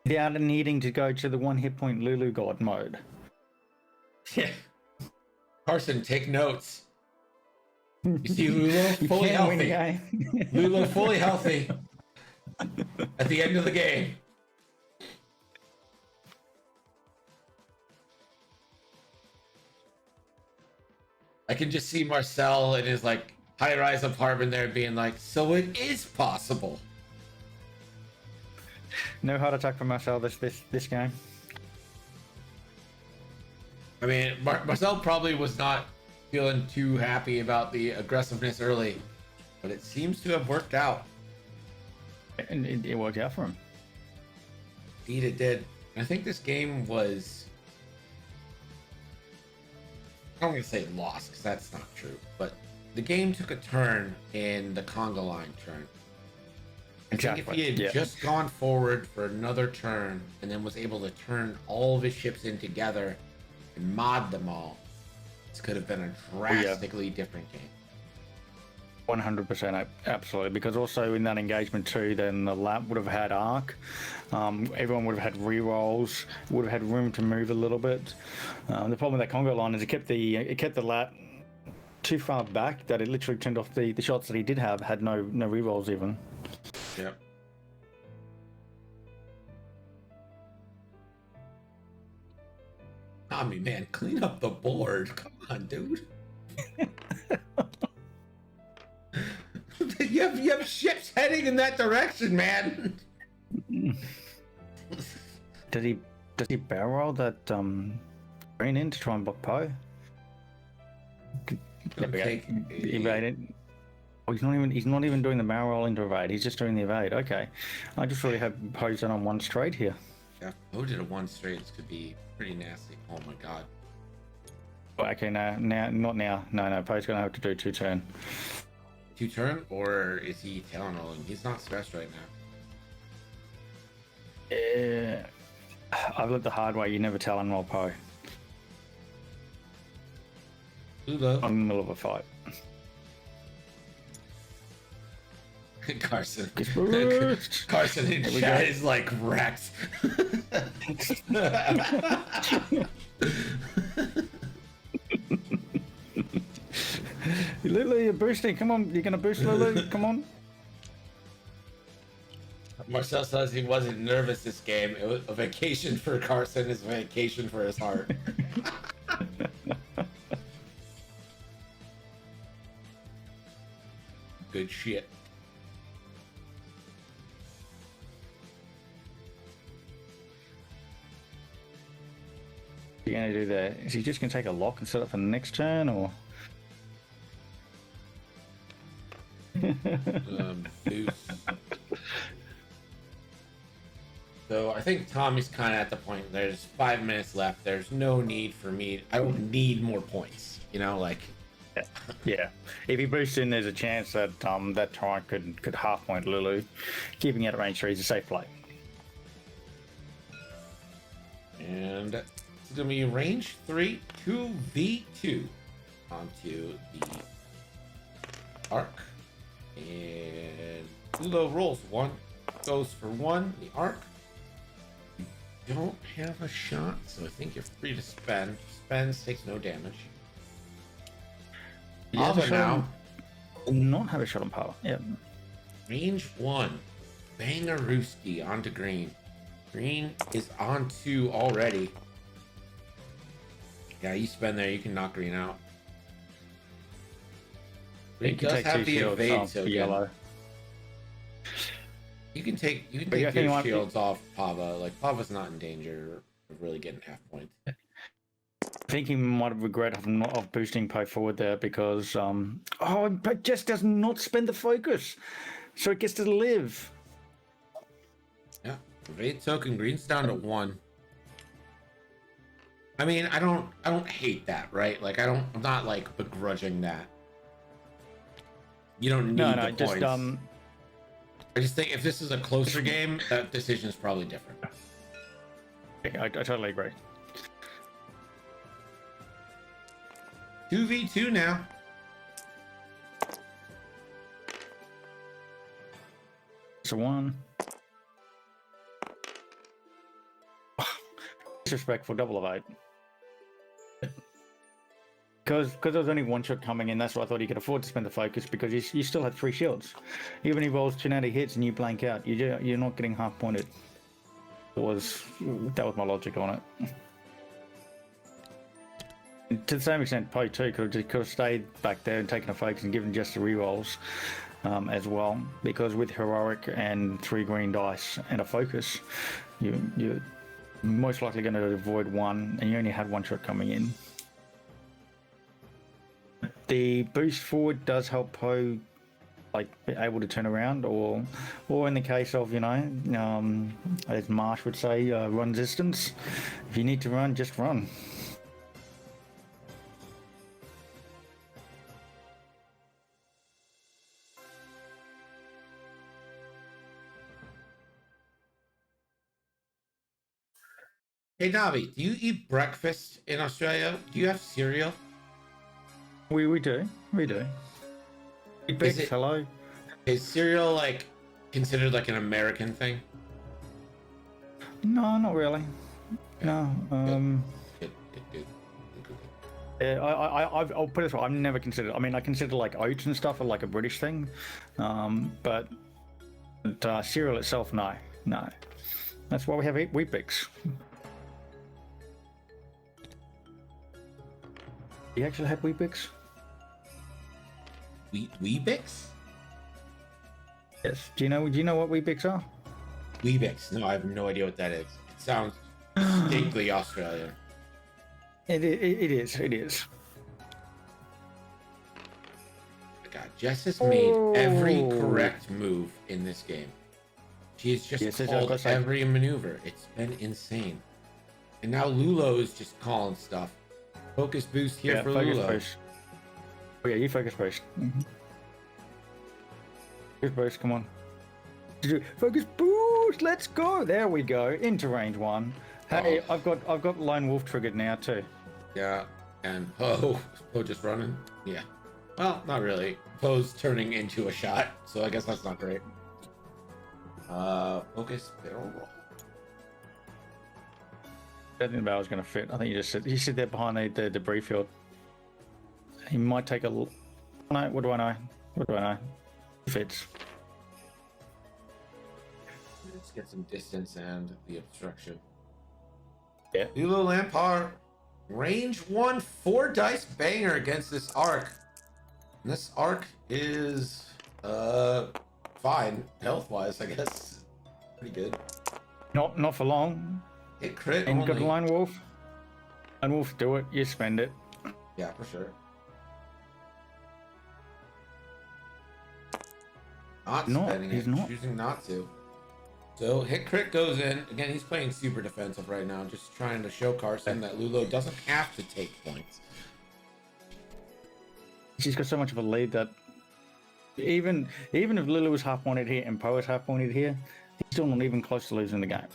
Speaker 2: without needing to go to the 1 hit point Lulu God mode.
Speaker 1: Yeah. Carson, take notes. You see Lulu fully healthy. Lulu fully healthy at the end of the game. I can just see Marcel and his like high rise apartment there being like, so it is possible.
Speaker 2: No heart attack for Marcel this game.
Speaker 1: I mean, Marcel probably was not feeling too happy about the aggressiveness early, but it seems to have worked out.
Speaker 2: And it worked out for him.
Speaker 1: Indeed it did. And I think this game was, I don't want to say lost, because that's not true, but the game took a turn in the conga line turn. I think if he had just gone forward for another turn and then was able to turn all of his ships in together and mod them all, this could have been a drastically different game.
Speaker 2: 100%, absolutely. Because also in that engagement too, then the lap would have had arc. Everyone would have had re-rolls. Would have had room to move a little bit. The problem with that Congo line is it kept the lap too far back that it literally turned off the shots that he did have had no re-rolls even.
Speaker 1: Yep. I mean, man, clean up the board. Come on, dude. you have ships heading in that direction, man.
Speaker 2: Does he barrel roll that green in to try and block Poe? Evade it. Oh, he's not even doing the barrel roll into evade. He's just doing the evade. Okay, I just really have Poe's done on 1 straight here.
Speaker 1: Yeah, Poe did a 1 straight. This could be pretty nasty. Oh my god.
Speaker 2: Okay, now, not now. No, Poe's gonna have to do 2 turn.
Speaker 1: 2 turn, or is he talon rolling? He's not stressed right now.
Speaker 2: I've looked the hard way. You never talon roll Poe. I'm in the middle of a fight.
Speaker 1: Carson in chat is like wrecked.
Speaker 2: Lulu, you're boosting. Come on, you're gonna boost Lulu. Come on.
Speaker 1: Marcel says he wasn't nervous this game. It was a vacation for Carson, is a vacation for his heart. Good shit.
Speaker 2: What are you gonna do there? Is he just gonna take a lock and set up for the next turn, or?
Speaker 1: Boost. So I think Tommy's kind of at the point. There's 5 minutes left. There's no need for me. I don't need more points. You know, like
Speaker 2: Yeah, if he boosts in, there's a chance that that Torrent could half point Lulu. Keeping it at range 3 is a safe play.
Speaker 1: And it's gonna be range 3 2v2 onto the arc. And Lulo rolls 1, goes for 1, the arc. You don't have a shot, so I think you're free to spend. Spends, takes no damage.
Speaker 2: Yeah,
Speaker 1: now.
Speaker 2: Not have a shot on power. Yeah.
Speaker 1: Range 1. Bangarooski onto green. Green is on 2 already. Yeah, you spend there, you can knock green out. Green does have the evade token.
Speaker 2: Yellow.
Speaker 1: You can take your shields off Pava. Like, Pava's not in danger of really getting half points.
Speaker 2: I think he might have regret of boosting Poe forward there because but just does not spend the focus, so it gets to live.
Speaker 1: Yeah, evade token. Green's down to 1. I mean, I don't hate that, right? Like, I'm not like begrudging that. You don't need the points. I just think if this is a closer game, that decision is probably different.
Speaker 2: I totally agree.
Speaker 1: 2v2 now.
Speaker 2: So 1. Disrespectful double of 8. Because there was only 1 shot coming in, that's why I thought he could afford to spend the focus, because you still had 3 shields. Even if he rolls 2 natty hits and you blank out, you're not getting half pointed. That was my logic on it. To the same extent, Poe too could have stayed back there and taken a focus and given just the rerolls as well, because with heroic and 3 green dice and a focus, you're most likely going to avoid 1, and you only had 1 shot coming in. The boost forward does help Poe, like, be able to turn around, or in the case of, as Marsh would say, run distance. If you need to run, just run.
Speaker 1: Hey Navi, do you eat breakfast in Australia? Do you have cereal?
Speaker 2: We do. Hello.
Speaker 1: Is cereal like considered like an American thing?
Speaker 2: No, not really. No.
Speaker 1: Good.
Speaker 2: Yeah, I'll put it this way. I've never considered. I mean, I consider like oats and stuff are like a British thing, but cereal itself, no. That's why we have Wheat Bix. You actually have Wheat Bix?
Speaker 1: Weebix?
Speaker 2: Yes. Do you know what Wheat Bix are?
Speaker 1: Weebix. No, I have no idea what that is. It sounds distinctly Australian.
Speaker 2: It is.
Speaker 1: God, Jess has made every correct move in this game. She has just called every maneuver. It's been insane. And now Lulo is just calling stuff. Focus boost here for Lulo.
Speaker 2: Boost. Oh yeah, you focus boost. Mm-hmm. Focus boost, come on. Focus boost, let's go. There we go, into range 1. Hey, I've got Lone Wolf triggered now too.
Speaker 1: Yeah, and Poe just running. Yeah. Well, not really. Poe's turning into a shot, so I guess that's not great. Focus barrel roll.
Speaker 2: I don't think the barrel's going to fit. I think you sit there behind the debris field. He might take a... No, what do I know? It fits.
Speaker 1: Let's get some distance and the obstruction.
Speaker 2: Yeah.
Speaker 1: Lulo Lampard, range 1, 4 dice banger against this arc. And this arc is fine health-wise, I guess. Pretty good.
Speaker 2: Not for long.
Speaker 1: Hit crit
Speaker 2: And
Speaker 1: only.
Speaker 2: got Lone Wolf. Lone Wolf, do it. You spend it.
Speaker 1: Yeah, for sure. Not spending
Speaker 2: he's
Speaker 1: it.
Speaker 2: not.
Speaker 1: Choosing not to. So hit crit goes in. Again, he's playing super defensive right now, just trying to show Carson that Lulo doesn't have to take points.
Speaker 2: She's got so much of a lead that even if Lulu was half pointed here and Poe was half pointed here, he's still not even close to losing the game.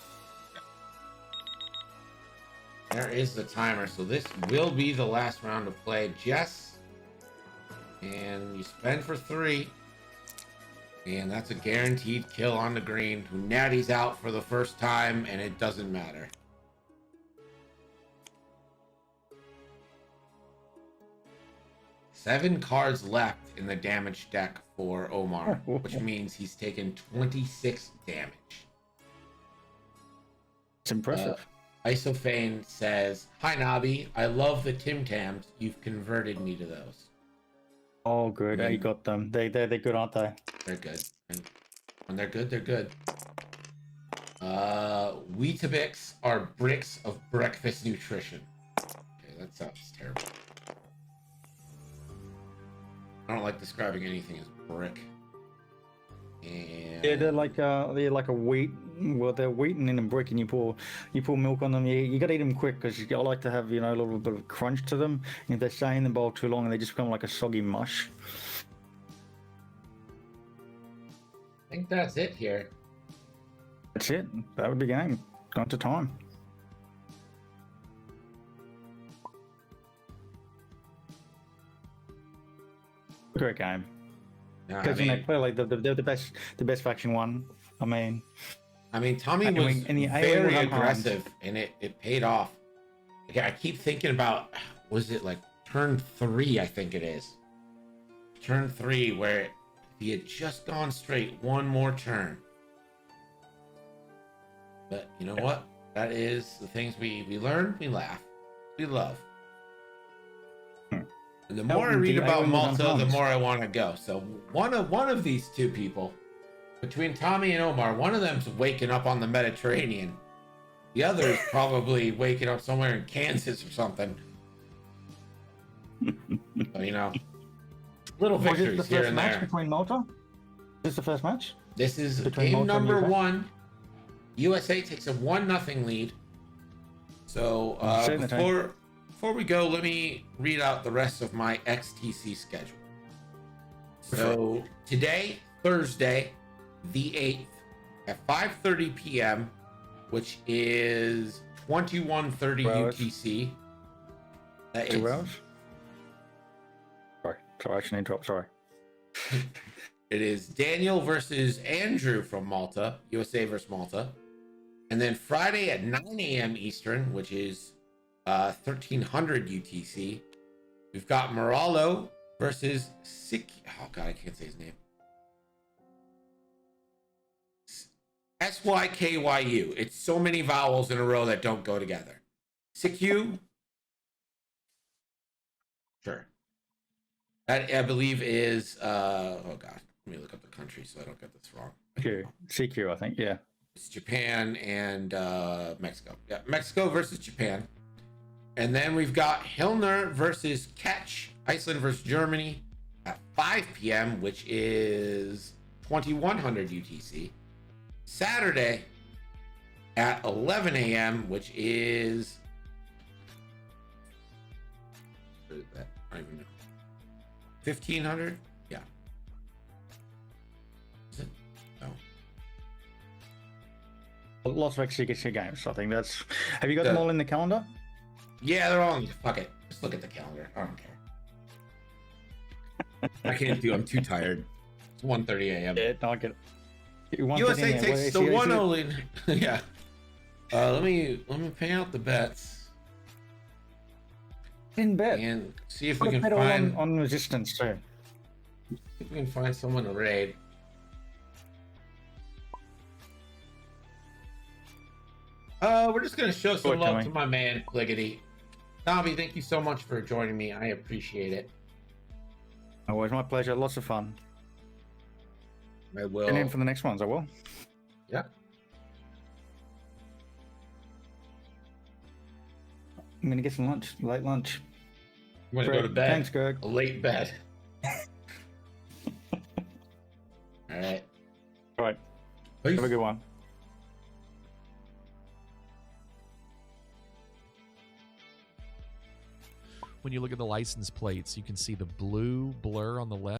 Speaker 1: There is the timer, so this will be the last round of play. Jess, and you spend for 3, and that's a guaranteed kill on the green. Natty's out for the first time, and it doesn't matter. Seven cards left in the damage deck for Omar, which means he's taken 26 damage.
Speaker 2: It's impressive.
Speaker 1: Isophane says, "Hi Nobby, I love the Tim Tams. You've converted me to those."
Speaker 2: Oh, good. You got them. They're good, aren't they?
Speaker 1: They're good. And when they're good, they're good. Weetabix are bricks of breakfast nutrition. Okay, that sounds terrible. I don't like describing anything as brick. And
Speaker 2: Yeah, they're like a wheat. Well, they're wheaten in a brick, and you pour milk on them. You got to eat them quick because I like to have a little bit of crunch to them. And if they stay in the bowl too long, they just become like a soggy mush.
Speaker 1: I think that's it here.
Speaker 2: That's it. That would be game. Gone to time. Great game. Because clearly they're the best faction won. I mean,
Speaker 1: Tommy was very aggressive, and it paid off. I keep thinking about, was it like turn 3? I think it is turn 3, where if he had just gone straight one more turn. But you know what? That is the things we learn, we laugh, we love. And the more I read about Malta, the more I want to go. So one of these two people, between Tommy and Omar, one of them's waking up on the Mediterranean. The other is probably waking up somewhere in Kansas or something. So, little victories here and there.
Speaker 2: Between Malta? Is this the first match?
Speaker 1: This is game number 1. USA takes a 1-0 lead. So before we go, let me read out the rest of my XTC schedule. So today, Thursday, the 8th, at 5:30 p.m., which is 21:30 UTC. That
Speaker 2: 2 hours? Sorry, I should interrupt. Sorry.
Speaker 1: It is Daniel versus Andrew from Malta, USA versus Malta. And then Friday at 9 a.m. Eastern, which is 1300 UTC, we've got Moralo versus oh god, I can't say his name. SYKYU. It's so many vowels in a row that don't go together. Sikyu. Sure. That I believe is oh god, let me look up the country so I don't get this wrong.
Speaker 2: CQ, I think, yeah.
Speaker 1: It's Japan and Mexico. Yeah, Mexico versus Japan. And then we've got Hilner versus Ketch, Iceland versus Germany at 5 p.m., which is 2100 UTC. Saturday at 11 a.m., which is... what is that? I don't even know. 1500? Yeah. Is it? No.
Speaker 2: Lots of XTC games, I think that's... Have you got them all in the calendar?
Speaker 1: Yeah, they're all in. Fuck it. Just look at the calendar. I don't care. I can't do. I'm too tired. It's 1:30 a.m.
Speaker 2: Yeah, no, I get it.
Speaker 1: USA takes the 1-0 lead. Yeah. Let me pay out the bets.
Speaker 2: In bet.
Speaker 1: And see if we can find
Speaker 2: on resistance too.
Speaker 1: See if we can find someone to raid. We're just gonna show some love to my man Pliggity. Nobby, thank you so much for joining me. I appreciate it.
Speaker 2: Always my pleasure. Lots of fun.
Speaker 1: I will.
Speaker 2: And in for the next ones, I will.
Speaker 1: Yeah.
Speaker 2: I'm gonna get some lunch. Late lunch.
Speaker 1: I'm gonna go to bed.
Speaker 2: Thanks, Greg.
Speaker 1: A late bed. All right.
Speaker 2: All right.
Speaker 1: Peace.
Speaker 2: Have a good one.
Speaker 4: when you look at the license plates, you can see the blue blur on the left.